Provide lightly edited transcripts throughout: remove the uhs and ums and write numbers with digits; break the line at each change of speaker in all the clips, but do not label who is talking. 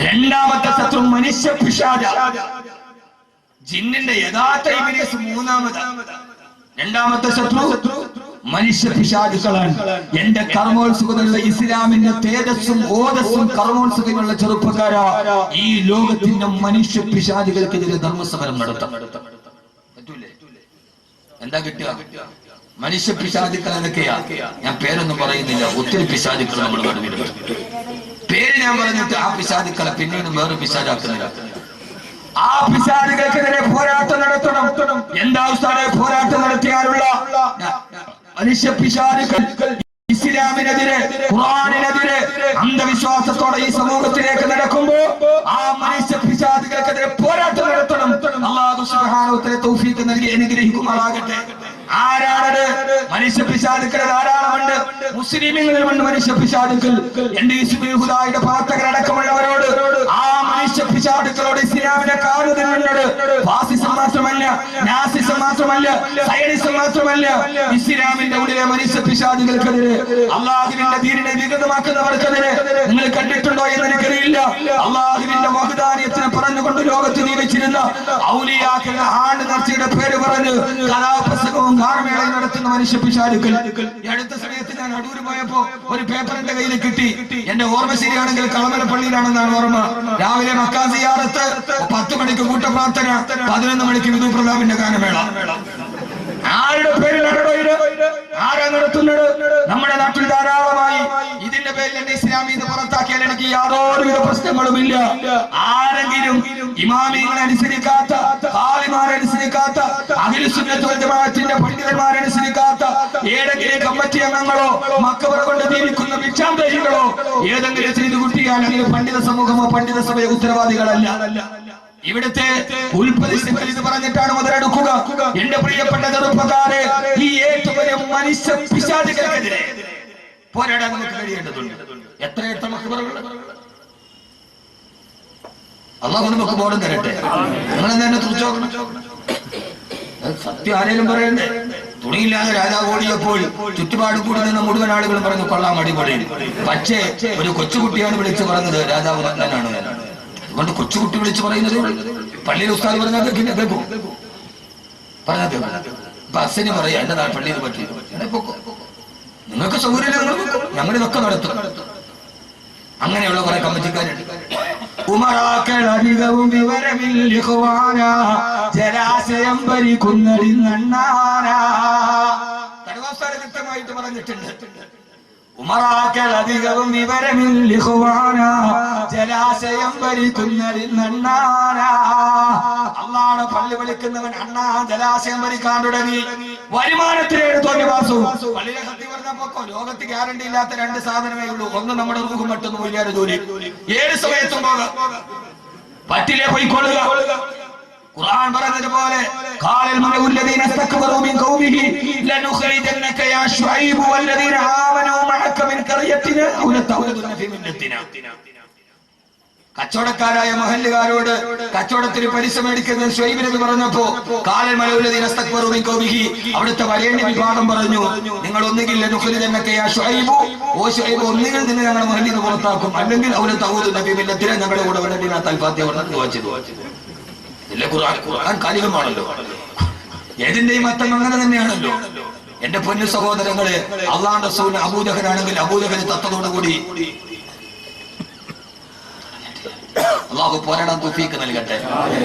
രണ്ടാമത്തെ ശത്രു മനുഷ്യ പിശാച്. ജിന്നിന്റെ യഥാർത്ഥ ഇബ്ലീസ് മൂന്നാമതാണ്. രണ്ടാമത്തെ ശത്രു മനുഷ്യ പിശാചുക്കളാണ്. എന്റെ കർമ്മോത്സുകതയുള്ള ഇസ്ലാമിന്റെ തേജസ്സും ഓജസ്സും കർമ്മോത്സുകമുള്ള ചെറുപ്പക്കാരാ, ഈ ലോകത്തിന്റെ മനുഷ്യ പിശാചുകൾക്കെതിരെ ധർമ്മസമരം നടത്താം. പറ്റൂലേ? എന്താ കിട്ടുക? മനുഷ്യ പിശാചുക്കൾ എന്തൊക്കെയാ? ഞാൻ പേരൊന്നും പറയുന്നില്ല. ഒത്തിരി പിശാചുക്കൾ നമ്മൾ കണ്ടുപിടിക്കും. പേര് ഞാൻ പറഞ്ഞിട്ട് ആ പിശാചുക്കളെ പിന്നീട് വേറെ പിശാചാക്കുന്നില്ല. ആ പിശാചുകൾക്കെതിരെ പോരാട്ടം നടത്തണം. എന്താ ഉസ്താദേ പോരാട്ടം നടത്തിയാലുള്ള മനുഷ്യ പിശാചുക്കൾ? ഇസ്ലാമിനെതിരെ, ഖുർആനിനെതിരെ, അന്ധവിശ്വാസത്തോടെ ഈ സമൂഹത്തിലേക്ക് നടക്കുമ്പോ ആ മനുഷ്യ പിശാചുകൾക്കെതിരെ പോരാട്ടം നടത്തണം. അല്ലാഹു സുബ്ഹാനഹു വ തആല തൗഫീഖ് നൽകി അനുഗ്രഹിക്കുമാറാകട്ടെ. ആരാണത്? മനുഷ്യ പിശാചുക്കൾ ധാരാളമുണ്ട്. മുസ്ലിമീങ്ങളുമുണ്ട് മനുഷ്യ പിശാചുക്കൾ. എന്റെ ഇസ്ലാമിയുടെ പ്രവർത്തകരടക്കമുള്ളവരോട് ആ മനുഷ്യ പിശാചുക്കളോട് ഇസ്ലാമിനെ കാണുന്നുണ്ട്. ഫാസിസം മാത്രമല്ല, നാസിസം മാത്രമല്ല, സയനിസം മാത്രമല്ല, ഇസ്ലാമിന്റെ ഉള്ളിലെ മനുഷ്യ പിശാചുകൾക്കെതിരെ, അള്ളാഹുവിന്റെ ദീനിനെ വികൃതമാക്കുന്നവർക്കെതിരെ നിങ്ങൾ കണ്ടിട്ടുണ്ടോ എന്ന് എനിക്കറിയില്ല. അള്ളാഹുവിന്റെ വഹദാനിയത്തിനെ പറഞ്ഞുകൊണ്ട് ലോകത്ത് ജീവിച്ചിരുന്ന ഔലിയാക്കളുടെ ആണ്ട് നേർച്ചയുടെ പേര് പറഞ്ഞ് കലാപ്രസംഗവും ഗാനമേളയും നടത്തുന്ന മനുഷ്യ പിശാചുക്കൾ. ഈ അടുത്ത സമയത്ത് ഞാൻ അടൂര് പോയപ്പോ ഒരു പേപ്പർ എന്റെ കയ്യിൽ കിട്ടി. എന്റെ ഓർമ്മ ശരിയാണെങ്കിൽ കളമലപ്പള്ളിയിലാണെന്നാണ് ഓർമ്മ. രാവിലെ മക്കാ സിയാറത്ത്, 10 മണിക്ക് കൂട്ടപ്രാർത്ഥന, 11 മണിക്ക് വിധു പ്രതാപിന്റെ ഗാനമേള. ആരുടെ പേരിലാണോ ഇത്? ആരാ നടത്തുന്നത്? നമ്മുടെ നാട്ടിൽ ധാരാളമായി. ഇതിന്റെ പേരിൽ എന്റെ ഇസ്ലാമീത് പുറത്താക്കിയാൽ എനിക്ക് യാതൊരുവിധ പ്രശ്നങ്ങളുമില്ല. ആരെങ്കിലും ഇമാമികളെ അനുസരിക്കാത്ത, ഖാലിമാരെ അനുസരിക്കാത്ത, അഹ്ലു സുന്നത്ത് വൽ ജമാഅത്തിന്റെ പണ്ഡിതന്മാരെ അനുസരിക്കാത്ത ഏതെങ്കിലും കമ്മിറ്റി അംഗങ്ങളോ മക്കബറ കൊണ്ട് ജീവിക്കുന്ന ഭിക്ഷാന്തരികളോ ഏതെങ്കിലും ചെയ്തു കുട്ടിയാൽ അതിന് പണ്ഡിത സമൂഹമോ പണ്ഡിത സഭയോ ഉത്തരവാദികളല്ല. ഇവിടുത്തെ ഉൽപ്പതിഷ്ഠികൾ ഇത് പറഞ്ഞിട്ടാണ് മുതലെടുക്കുക. എന്റെ പ്രിയപ്പെട്ട ചെറുപ്പക്കാരെ, ഈ ഏറ്റവും വലിയ മനുഷ്യ പിശാചുകൾക്കെതിരെ പോരാടാൻ നമുക്ക് കഴിയേണ്ടതുണ്ട്. എത്ര മക്ബറകൾ അല്ലാഹു നമുക്ക് ബോധം തരട്ടെ. നിങ്ങൾ തന്നെ തുറച്ചു നോക്കണം. സത്യം ആരെങ്കിലും പറയണ്ടേ? തുണിയില്ലാതെ രാജാവ് ഓടിയപ്പോൾ ചുറ്റുപാട് കൂടി നിന്ന മുഴുവൻ ആളുകളും പറഞ്ഞു കൊള്ളാം, അടിപൊളി. പക്ഷേ ഒരു കൊച്ചുകുട്ടിയാണ് വിളിച്ചു പറഞ്ഞത് രാജാവ് നല്ലനാണ്. അതുകൊണ്ട് കൊച്ചുകുട്ടി വിളിച്ചു പറയുന്നത് പള്ളിയിൽ ഉസ്താദ് പറഞ്ഞാൽ കേൾക്കും. പറഞ്ഞാൽ കേൾക്കും. ബസ്സിന് പറയാ എന്റെ പള്ളിയിൽ പറ്റി നിങ്ങൾക്ക് സൗകര്യം, ഞങ്ങളിതൊക്കെ നടത്തും. അങ്ങനെയുള്ള കുറെ കമ്മിറ്റിക്കാരുണ്ട്. ഉമറാക്കളധികവും വിവരമില്ല, ജലാശയം ഭരിക്കുന്നതിനാരാ. തടവാസ്ഥാനം വ്യക്തമായിട്ട് പറഞ്ഞിട്ടുണ്ട്. ഉമറാക്കളധികവും വിവരമില്ല, ജലാശയം ഭരിക്കുന്നതിനാരാ. അള്ളാഹുവിനെ പള്ളി വിളിക്കുന്നവൻ അണ്ണാ ജലാശയം ഭരിക്കാൻ തുടങ്ങി. വരുമാനത്തിനേട് തോന്നിവാസവും. പള്ളിയിലെ സത്യം പറഞ്ഞപ്പോ ലോകത്ത് ഗ്യാരണ്ടി ഇല്ലാത്ത 2 സാധനമേ ഉള്ളൂ. ഒന്ന് നമ്മുടെ റൂഹും, മറ്റൊന്ന് വലിയ ജോലി. ഏത് സമയത്തും പോകാം, പറ്റില്ലേ പോയിക്കൊള്ളുക. ഖുർആൻ പറഞ്ഞതുപോലെ ഖാലൽ മലഉല്ലദീന ഇസ്തക്ബറൂ മിൻ ഖൗമിഹി ലനുഖരിജന്നക യാ ശുഐബ് വല്ലദീന ആമനൂ മഅക മിൻ ഖറിയത്തിനാ ഔ ലതൗദുന ഫീ മില്ലത്തിനാ. കച്ചവടക്കാരായ മഹല്ലുകാരോട് കച്ചവടത്തിന് പൈസ മേടിക്കുന്ന ശുഐബിനെന്ന് പറഞ്ഞപ്പോ ഖാലൽ മലഉല്ലദീന ഇസ്തക്ബറൂ മിൻ ഖൗമിഹി, അവിടുത്തെ വരേണ്യ വിഭാഗം പറഞ്ഞു, നിങ്ങൾ ഒന്നുകിൽ ലനുഖരിജന്നക യാ ശുഐബ്, ഓ ശുഐബ് ഒന്നുകിൽ നിന്നെ ഞങ്ങളുടെ മഹല്ലിൽ നിന്ന് പുറത്താക്കും, അല്ലെങ്കിൽ ഔ ലതൗദുന ഫീ മില്ലത്തിനാ, ഞങ്ങളുടെ കൂടെ വരണ്ടിനാ തൽഫാത്തിഹ പറഞ്ഞു ദുആ ചെയ്തു. ഖുർആൻ കാലികമാണല്ലോ. ഏതിന്റെയും അർത്ഥം അങ്ങനെ തന്നെയാണല്ലോ. എന്റെ പൊന്നു സഹോദരങ്ങളെ, അള്ളാഹുവിന്റെ റസൂൽ അബൂജഹലാണെങ്കിൽ അബൂജഹൽ തത്തതോടുകൂടി അള്ളാഹു പോരാടാൻ തൗഫീഖ് നൽകട്ടെ.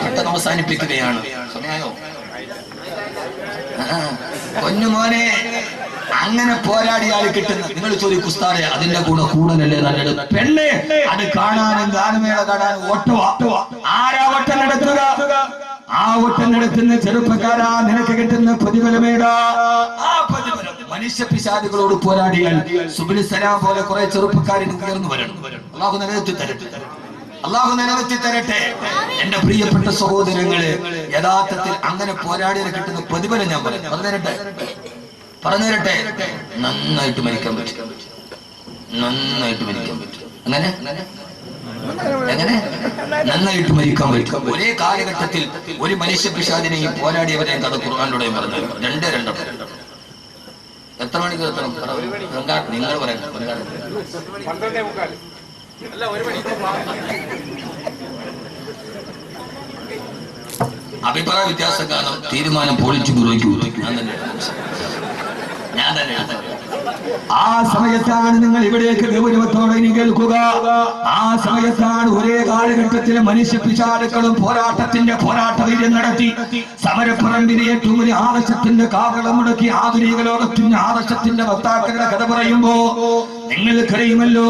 പെട്ടെന്ന് അവസാനിപ്പിക്കുകയാണ്. സമയായോ? പൊന്നുമോനെ, അങ്ങനെ പോരാടിയാൽ കിട്ടുന്ന, നിങ്ങൾ ചോദിക്കും ഉസ്താദേ അതിന്റെ കൂടെ കൂടുതലല്ലേ നല്ലത്? പെണ്ണെ, അത് കാണാനും ഗാനമേള കാണാനും ഓട്ടവാ. ആരാ വട്ടം നടത്തുക? ആ വട്ടം നടത്തുന്ന ചെറുപ്പക്കാരാ, നിനക്ക് കിട്ടുന്ന പ്രതിഫലമേടാ. ആ പ്രതിഫലം മനുഷ്യ പിശാചുകളോട് പോരാടിയാൽ സുബ്ഹിൽ സലാം പോലെ കുറെ ചെറുപ്പക്കാരിന് ഉയർന്നു വരണം. അള്ളാഹു നിലനിർത്തി തരട്ടെ. അള്ളാഹു നിലനിർത്തി തരട്ടെ. എന്റെ പ്രിയപ്പെട്ട സഹോദരങ്ങളെ, യഥാർത്ഥത്തിൽ അങ്ങനെ പോരാടിയാൽ കിട്ടുന്ന പ്രതിഫലം ഞാൻ പറഞ്ഞു തരട്ടെ. നന്നായിട്ട് മരിക്കാൻ പറ്റും. നന്നായിട്ട് മരിക്കാൻ പറ്റും. എങ്ങനെ നന്നായിട്ട് മരിക്കാൻ പറ്റും. ഒരേ കാലഘട്ടത്തിൽ ഒരു മനുഷ്യ പിശാചിനെയും പോരാടിയവരെ കഥ ഖുർആനിലൂടെ പറഞ്ഞു. 2 എത്ര മണിക്ക് എത്തണം? നിങ്ങൾ പറയാം. അഭിപ്രായ വ്യത്യാസം കാരണം തീരുമാനം പൊളിച്ചു പുറയ്ക്കൂ. ഞാൻ തന്നെ ആ സമയത്താണ് നിങ്ങൾ ഇവിടേക്ക് ഗൗരവത്തോടെ ഇനി കേൾക്കുക. ആ സമയത്താണ് ഒരേ കാലഘട്ടത്തിലെ മനുഷ്യ പിശാചുക്കളും പോരാട്ട വീര്യം നടത്തി സമരപ്പറമ്പിലെ ഏറ്റവും വലിയ ആദർശത്തിന്റെ കാവളം മുടക്കി ആധുനിക ലോകത്തിന്റെ ആദർശത്തിന്റെ വക്താക്കളുടെ കഥ പറയുമ്പോ നിങ്ങൾക്കറിയുമല്ലോ,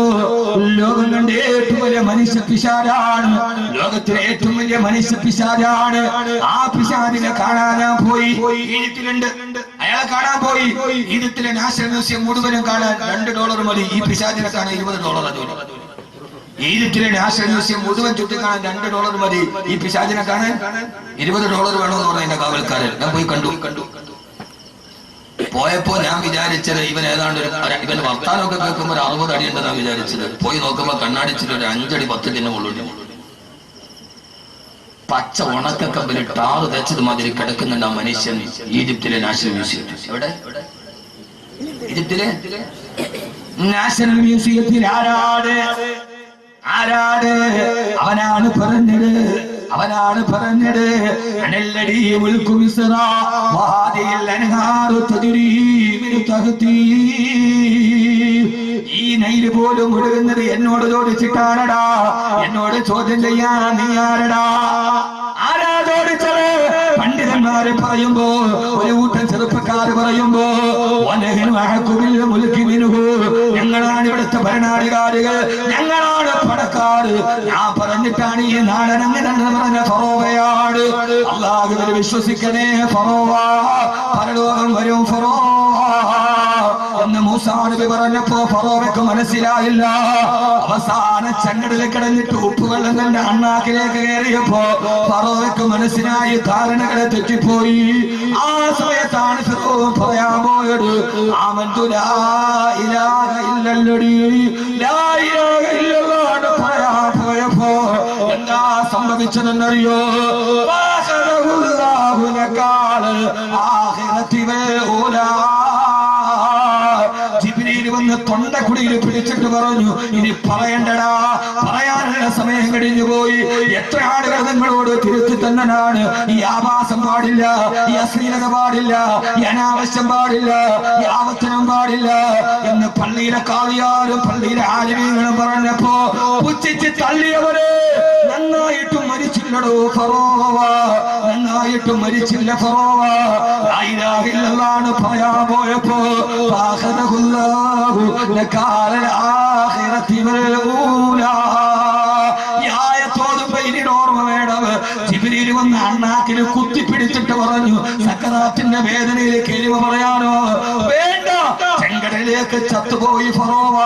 ലോകം കണ്ട ഏറ്റവും വലിയ മനുഷ്യ പിശാചാണ്, ലോകത്തിലെ ഏറ്റവും വലിയ മനുഷ്യ പിശാചാണ്. ആ പിശാചിനെ കാണാൻ പോയി. ഈജിപ്തിലുണ്ട്, അയാളെ കാണാൻ പോയി. ഈജിപ്തിലെ നാഷണൽ മ്യൂസിയം മുഴുവനും കാണാൻ $2 മതി. ഈ പിശാചിനെ കാണാൻ $20. ഈജിപ്തിലെ നാഷണൽ മ്യൂസിയം മുഴുവൻ ചുറ്റിക്കാണാൻ $2 മതി. ഈ പിശാചിനെ കാണാൻ $20 വേണമെന്ന് പറഞ്ഞ കാവൽക്കാരൻ. ഞാൻ പോയി കണ്ടു. പോയപ്പോ ഞാൻ വിചാരിച്ചത് ഇവൻ ഏതാണ്ട് ഇവൻ വർത്താനമൊക്കെ കേൾക്കുമ്പോൾ 60 അടി ഉണ്ടെന്നാണ് വിചാരിച്ചത്. പോയി നോക്കുമ്പോ കണ്ണാടിച്ചിട്ട് ഒരു 5 അടി 10 അടി ഉള്ളു. പച്ച ഉണക്കക്കമ്പിൽ ടാറ് തേച്ചത് മാതിരി കിടക്കുന്നുണ്ട് ആ മനുഷ്യൻ ഈജിപ്തിലെ നാഷണൽ മ്യൂസിയം. എവിടെ? ഈജിപ്തിലെ നാഷണൽ മ്യൂസിയത്തിൽ ആരാട് അവനാണ് പറഞ്ഞത് അനല്ലടി മുൽക്കു മിസ്റ വഹാദിൽ അൻഹാറു തജ്രി മിൻ തഹ്തി. ഈ നൈല് പോലും ഒഴുകുന്നത് എന്നോട് ചോദിച്ചിട്ടാണടാ. എന്നോട് ചോദ്യം ചെയ്യാൻ നീ ആരടാ? ആരാ ചോദിച്ചത്? പണ്ഡിതന്മാര് പറയുമ്പോ, ഒരു കൂട്ടം ചെറുപ്പക്കാര് പറയുമ്പോ, ഞങ്ങളാണ് ഇവിടുത്തെ ഭരണാധികാരികൾ, ഞങ്ങളാണ് പണക്കാര്. ഞാൻ പറഞ്ഞിട്ടാണ് ഈ നാടനങ്ങനെന്ന് പറഞ്ഞ ഫറോവയാണ്. അല്ലാഹുവിൽ വിശ്വസിക്കണേ ഫറോവ, പരലോകം വരും ഫറോവ എന്ന് മൂസാ നബി പറഞ്ഞപ്പോ ഫറോവയ്ക്ക് മനസ്സിലായില്ല. അവസാന ചങ്ങടിൽ കിടന്നിട്ട് ഉപ്പുവെള്ളം തന്റെ അണ്ണാക്കിലേക്ക് കയറിയപ്പോ ഫറോവയ്ക്ക് മനസ്സിലായി, ധാരണകളെ തെറ്റിപ്പോയി. ആ സമയത്താണ് ഫിറഔൻ പറയാൻ പോയത്, ആമന്തു ലാ ഇലാഹ ഇല്ലല്ലദീ ലാ ഇലാഹ ഇല്ലല്ലാഹ് പറയാൻ പോയപ്പോ എന്താ സംഭവിച്ചതെന്നറിയോ? ഫഅഖറഹുല്ലാഹു നകാല ആഖിറതി വൽ ഊലാ. ജിബ്രീൽ വന്ന് തൊണ്ടക്കുടിയിൽ പിടിച്ചിട്ട് പറഞ്ഞു, ഇനി പറയണ്ടടാ, പറയാനുള്ള സമയം കഴിഞ്ഞു പോയി. എത്ര ആളുകൾ നിങ്ങളോട് തിരുത്തി തന്നനാണ്. ഈ ആഭാസം പാടില്ല, ഈ അശ്ലീലത പാടില്ല, ഈ അനാവശ്യം പാടില്ല, ഈ ആവർത്തനം പാടില്ല എന്ന് പള്ളിയിലെ കാവിയാരും പള്ളിയിലെ ആലിമീങ്ങളും പറഞ്ഞപ്പോ പുച്ഛിച്ച് തള്ളിയവര് നന്നായിട്ടും മരിച്ചില്ലടോ ഫറോവ, നന്നായിട്ടും മരിച്ചില്ല ഫറോവ. ലാ ഇലാഹ ഇല്ലല്ലാഹ് പറയാൻ പോയപ്പോ ഫഅഖദഹുല്ലാഹു നകാല ആഖിറതി വൽ ഊലാ. ഓർമ്മ വേണം. ജിബ്രീൽ വന്ന് അണ്ണാക്കിൽ കുത്തിപ്പിടിച്ചിട്ട് പറഞ്ഞു, സക്കറാത്തിന്റെ വേദനയിൽ കെലിമ പറയാനോ വേണ്ട. ചെങ്കടലിലേക്ക് ചത്തുപോയി ഫറോവ.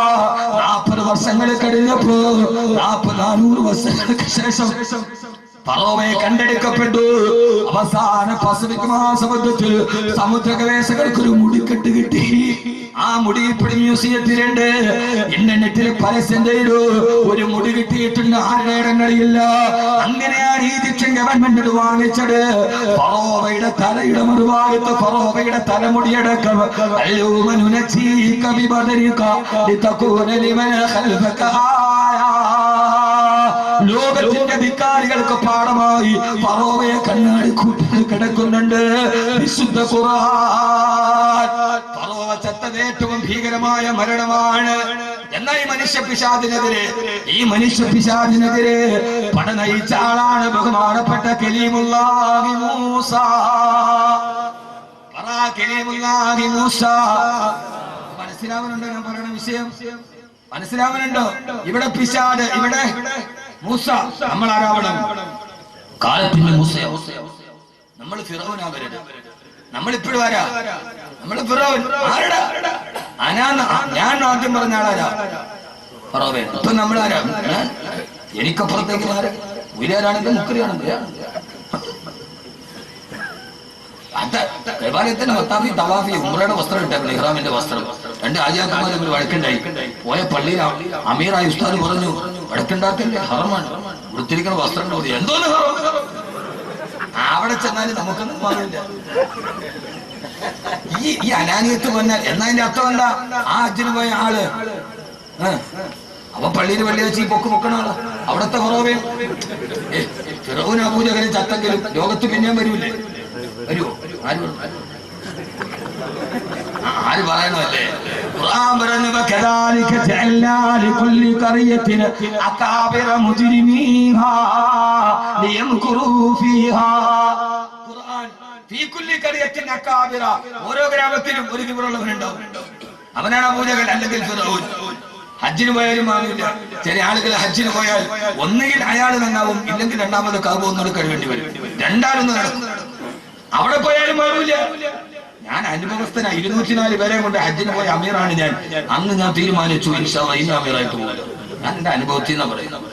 40 വർഷങ്ങൾ കഴിഞ്ഞപ്പോ 400 വർഷങ്ങൾക്ക് ശേഷം ഫറോവയെ കണ്ടെടുക്കപ്പെട്ടു. അവസാന പസഫിക് മഹാസമുദ്രത്തിൽ സമുദ്ര ഗവേഷകർക്കൊരു മുടിക്കെട്ട് കിട്ടി. ആ മുടി ഇപ്പോഴും മ്യൂസിയത്തിലുണ്ട്. ഇന്റർനെറ്റിൽ പരസ്യം ചെയ്തു, ഒരു മുടി കിട്ടിയിട്ടുണ്ട്, ആരുടെ ഇടങ്ങളില്ല. അങ്ങനെയാണ് ഈജിപ്ഷ്യൻ ഗവൺമെന്റ് വാങ്ങിച്ചത്. ഫറോവയുടെ തലയുടെ മറുഭാഗത്ത് ഫറോവയുടെ തലമുടിയടക്കം ലോകത്തിന്റെ ധിക്കാരികൾക്ക് പാഠമായി ഫറോവയെ കണ്ണാടി കൂട്ടിൽ കിടക്കുന്നുണ്ട്. വിശുദ്ധ ഖുർആൻ ഫറോവ ചത്തത് ഏറ്റവും ഭീകരമായ മരണമാണ്. എന്നാൽ ഈ മനുഷ്യ പിശാചിനെതിരെ പട നയിച്ച ആളാണ് ബഹുമാനപ്പെട്ട കലീമുല്ലാഹി മൂസ. കലീമുല്ലാഹി മൂസ. മനസ്സിലാവുന്നുണ്ടോ ഞാൻ പറയുന്ന വിഷയം? മനസ്സിലാവുന്നുണ്ടോ? ഇവിടെ പിശാച്, ഇവിടെ മൂസ. നമ്മൾ ആരാവണം? കാലത്തിന്റെ മൂസ. നമ്മൾ ഫിറൗനാവരുത്. നമ്മളിപ്പോഴും ആരാ? നമ്മൾ ഫിറൗൻ. ആരടാ? ഞാൻ ആദ്യം പറഞ്ഞ ആളാരാ? ഫറോവേ. ഇപ്പൊ നമ്മളാരാ? എനിക്കപ്പുറത്തേക്ക് ആരാ? ഉയരാണെങ്കിൽ മുക്കറിയാണെങ്കിൽ കൈവാലയത്തിന്റെ വത്താഫി തവാഫി ഉമ്രയുടെ വസ്ത്രം ഇട്ടായിരുന്നു, ഇഹ്റാമിന്റെ വസ്ത്രം. 2 ആജിയാക്കന്മാർ തമ്മിൽ വഴക്കുണ്ടായി. പോയ പള്ളിയിൽ അമീറായ ഉസ്താദ് പറഞ്ഞു, വഴക്കുണ്ടാക്കല്ലേ, ഹറമാണ്, ഉടുത്തിരിക്കുന്ന വസ്ത്രം കൊണ്ട് എന്തോന്ന് ഹറം. അവിടെ ചെന്നാലും നമുക്കൊന്നും മാറില്ല. ഈ അനാനിയത്ത് പറഞ്ഞാൽ എന്നാ അതിന്റെ അർത്ഥം എന്താ? ആ ഹജ്ജിന് പോയ ആള് അവൻ പള്ളിയിൽ വെള്ളിയാഴ്ച ഈ പൊക്കണ ആളാ. അവിടത്തെ കുറവേ ഫിറൗൻ അബൂജഹൽ ചത്തെങ്കിലും ലോകത്ത് പിന്നെയും വരൂലേ? വരുവോ? ആര് പറയണല്ലേ? ഖുർആൻ പറഞ്ഞു വകദാലിക ജഅൽനാ ലികുല്ലി ഖറിയത്തിൻ അകാബിറ മുജ്രിമീഹാ ലിയംകുറൂ ഫീഹാ. ഖുർആൻ ഫീ കുല്ലി ഖറിയത്തിൻ അകാബിറ, ഓരോ ഗ്രാമത്തിലും ഒരു കിബറുള്ളവനുണ്ടാവും. അവനാണ് അബൂജഹൽ അല്ലെങ്കിൽ ഫിറൗൻ. ഹജ്ജിന് പോയാലും ആവില്ല. ചില ആളുകൾ ഹജ്ജിന് പോയാൽ ഒന്നുകിൽ അയാൾ നന്നാവും, ഇല്ലെങ്കിൽ രണ്ടാമത് കഅബ ഒന്നുകൂടെ കഴിവേണ്ടി വരും. രണ്ടാലൊന്നും നടക്കും. അവിടെ പോയാലും മാറൂല. ഞാൻ അനുഭവസ്ഥന 204 പേരെ കൊണ്ട് ഹജ്ജിന് പോയ അമീറാണ് ഞാൻ. അന്ന് ഞാൻ തീരുമാനിച്ചു ഇൻഷാ അല്ലാഹ് ഇനി അമീറായിട്ട് പോകല്ലോ. ഞാൻ എന്റെ അനുഭവത്തിൽ നിന്നാ പറയുന്നത്.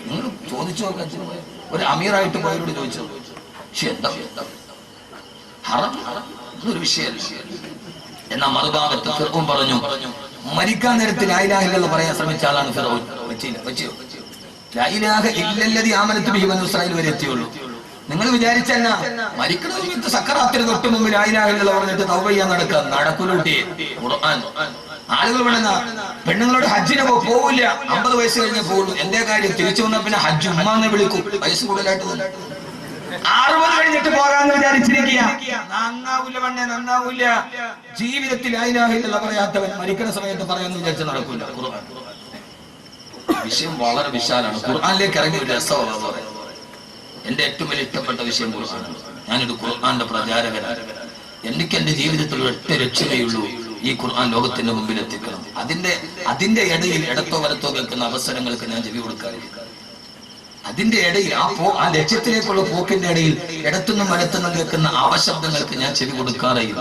നിങ്ങൾ ചോദിച്ചു നോക്കാം, ഹജ്ജിന് പോയ ഒരു അമീറായിട്ട് പോയവരോട് ചോദിച്ചു. പക്ഷെ എന്താ ഹറം ഒരു വിഷയമല്ല. എന്നാ മറുഭാഗത്ത് ഫിർഔൻ പറഞ്ഞു, മരിക്കാൻ നേരത്തിൽ ലാ ഇലാഹ ഇല്ലല്ലാഹ് പറയാൻ ശ്രമിച്ച ആളാണ് ഫിർഔൻ. വെച്ചോ ലാ ഇലാഹ ഇല്ലല്ലദീ ആമനതു ബിഹി ബനൂ ഇസ്രായീൽ വരെ എത്തിയുള്ളൂ. നിങ്ങൾ വിചാരിച്ചല്ല മരിക്കണ സമയത്ത് സക്കറാത്തിന് തൊട്ട് മുമ്പ് ലാ ഇലാഹ ഇല്ലല്ലാഹ് പറഞ്ഞിട്ട് തൗബ ചെയ്യാൻ നടക്കൂലൂട്ടി. ഖുർആൻ ആളുകൾ വേണമെന്ന പെണ്ണുങ്ങളോട് ഹജ്ജിന് പോവില്ല, 50 വയസ്സ് കഴിഞ്ഞേ പോകുള്ളൂ. എന്തേ കാര്യം? തിരിച്ചു വന്നാൽ പിന്നെ ഹജ്ജ് ഉമ്മാന്ന് വിളിക്കും. വയസ്സ് കൂടുതലായിട്ട് 60 കഴിഞ്ഞിട്ട് പോകാന്ന് വിചാരിച്ചിരിക്കുക. നന്നാവൂല പെണ്ണെ, നന്നാവൂല. ജീവിതത്തിൽ ലാ ഇലാഹ ഇല്ലല്ലാഹ് പറയാത്തവൻ മരിക്കുന്ന സമയത്ത് പറയാന്ന് വിചാരിച്ചാൽ നടക്കൂല. ഖുർആൻ വിഷയം വളരെ വിശാലാണ്. ഖുർആനിലേക്ക് ഇറങ്ങി ഒരു രസമാണ് പറയുന്നത്. എന്റെ ഏറ്റവും വലിയ ഇഷ്ടപ്പെട്ട വിഷയം ഖുർആനാണ്. ഞാനൊരു ഖുർആന്റെ പ്രചാരകനാണ്. എനിക്ക് എന്റെ ജീവിതത്തിൽ ഒറ്റ ലക്ഷ്യമേയുള്ളൂ, ഈ ഖുർആൻ ലോകത്തിന്റെ മുമ്പിൽ എത്തിക്കണം. അതിന്റെ ഇടയിൽ ഇടത്തോ വലത്തോ കേൾക്കുന്ന അവസരങ്ങൾക്ക് ഞാൻ ചെവി കൊടുക്കാറില്ല. അതിന്റെ ഇടയിൽ ആ ലക്ഷ്യത്തിലേക്കുള്ള പോക്കിന്റെ ഇടയിൽ ഇടത്തുനിന്നും വലത്തുനിന്നും കേൾക്കുന്ന അവശബ്ദങ്ങൾക്ക് ഞാൻ ചെവി കൊടുക്കാറില്ല.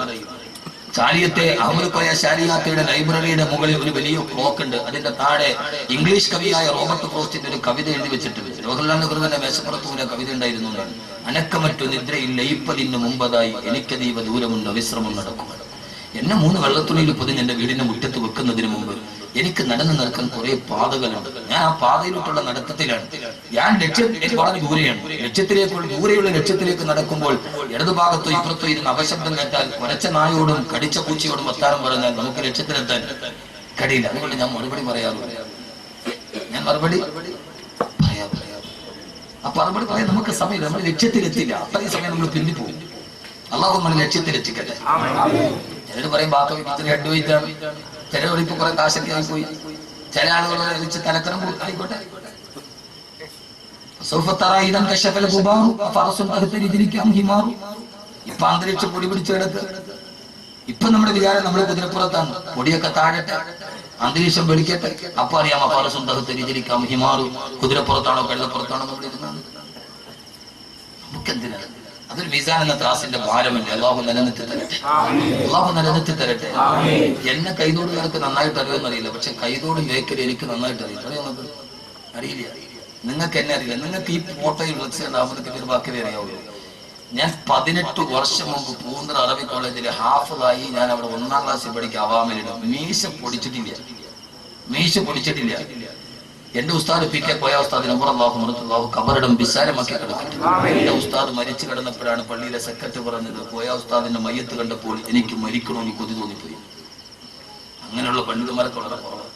ചാലിയത്തെ അഹമ്മദ് കോയ ശാരിയാത്തയുടെ ലൈബ്രറിയുടെ മുകളിൽ ഒരു വലിയ ക്ലോക്ക് ഉണ്ട്. അതിന്റെ താഴെ ഇംഗ്ലീഷ് കവിയായ റോബർട്ട് ഫ്രോസ്റ്റിന്റെ ഒരു കവിത എഴുതി വെച്ചിട്ടുണ്ട്. ജവഹർലാൽ നെഹ്റുവിന്റെ മേശപ്പുറത്തൂരെ കവിത ഉണ്ടായിരുന്നു. അനക്കമറ്റു നിദ്രയിൽ ലയിപ്പതിന് മുമ്പതായി എനിക്കതീവ ദൂരമുണ്ട് വിശ്രമം നടക്കുക. എന്നെ 3 വെള്ളത്തുണിയിൽ പൊതിഞ്ഞ് എന്റെ വീടിന്റെ മുറ്റത്ത് വെക്കുന്നതിന് മുമ്പ് എനിക്ക് നടന്നു നടക്കാൻ കുറെ പാതകളുണ്ട്. ഞാൻ ആ പാതയിലോട്ടുള്ള നടത്തത്തിലാണ്. ഞാൻ ലക്ഷ്യം എനിക്ക് വളരെ ദൂരെയാണ്. ദൂരെയുള്ള ലക്ഷ്യത്തിലേക്ക് നടക്കുമ്പോൾ ഇടതുഭാഗത്തോ ഇപ്പുറത്തോ ഇരുന്ന് അപശബ്ദം കേട്ടാൽ കുരച്ച നായോടും കടിച്ച പൂച്ചയോടും വർത്താനം പറഞ്ഞാൽ നമുക്ക് ലക്ഷ്യത്തിലെത്താൻ കഴിയില്ല. അതുകൊണ്ട് ഞാൻ മറുപടി പറയാറില്ല. ആ മറുപടി പറയാൻ നമുക്ക് സമയം, നമ്മൾ ലക്ഷ്യത്തിലെത്തില്ല. അത്രയും സമയം നമ്മൾ പിന്നിപ്പോകും. അള്ളാഹു നമ്മൾ ലക്ഷ്യത്തിലെത്തിക്കട്ടെ. ചിലർ പറയും ബാക്കി ഹെഡ് വെയിറ്റ് ആണ്, ചിലർ ഇപ്പൊ കുറെ കാശൊക്കെ ആയിപ്പോയി, ചില ആളുകൾ വെച്ച് തലക്കരം ആയിക്കോട്ടെ. ഇപ്പൊ അന്തരീക്ഷം പൊടി പിടിച്ചു കിടക്ക്. ഇപ്പൊ നമ്മുടെ വിചാരം നമ്മൾ കുതിരപ്പുറത്താണ്. പൊടിയൊക്കെ താഴട്ടെ, അന്തരീക്ഷം വെളിക്കട്ടെ, അപ്പൊ അറിയാം ഫറസുൻ തഹ്തരിജിരിക്കാം ഹിമാറു. കുതിരപ്പുറത്താണോ കഴുതപ്പുറത്താണോ നമ്മൾ ഇരുന്നാണ്? നമുക്കെന്തിനാണ്? അതൊരു മീസാൻ എന്ന ത്രാസിന്റെ ഭാരമല്ലേ. അള്ളാഹു നിലനിർത്തി തരട്ടെ, അള്ളാഹു നിലനിർത്തി തരട്ടെ. എന്നെ കൈതോടുകാർക്ക് നന്നായിട്ട് അറിയുമെന്നറിയില്ല, പക്ഷെ കൈതോടും വേക്കൽ എനിക്ക് നന്നായിട്ട് അറിയാം. അറിയില്ല, നിങ്ങൾക്ക് എന്നെ അറിയില്ല. നിങ്ങൾക്ക് ഈ ഫോട്ടോയിൽ ഡ്രഗ്സ് ഉണ്ടാകുമ്പോൾ ഒരു ബാക്കി അറിയാവുള്ളൂ. ഞാൻ 18 വർഷം മുമ്പ് പൂന്തറ അറബി കോളേജിൽ ഹാഫിളായി. ഞാൻ അവിടെ 1ാം ക്ലാസ്സിൽ പഠിക്കുക. അവാമിലിടും മീശ പൊടിച്ചിട്ടില്ല. എന്റെ ഉസ്താദ് പി കെ കോയ ഉസ്താദ് നബറല്ലാഹു ഖബറിടം വിശാലമാക്കി കിടക്കട്ടെ. എന്റെ ഉസ്താദ് മരിച്ചു കിടന്നപ്പോഴാണ് പള്ളിയിലെ സെക്രട്ടറി പറഞ്ഞത്, കോയ ഉസ്താദിന്റെ മയ്യത്ത് കണ്ടപ്പോൾ എനിക്ക് മരിക്കണമെന്ന് കൊതി തോന്നിപ്പോയി. അങ്ങനെയുള്ള പണ്ഡിതന്മാരൊക്കെ വളരെ കുറവാണ്.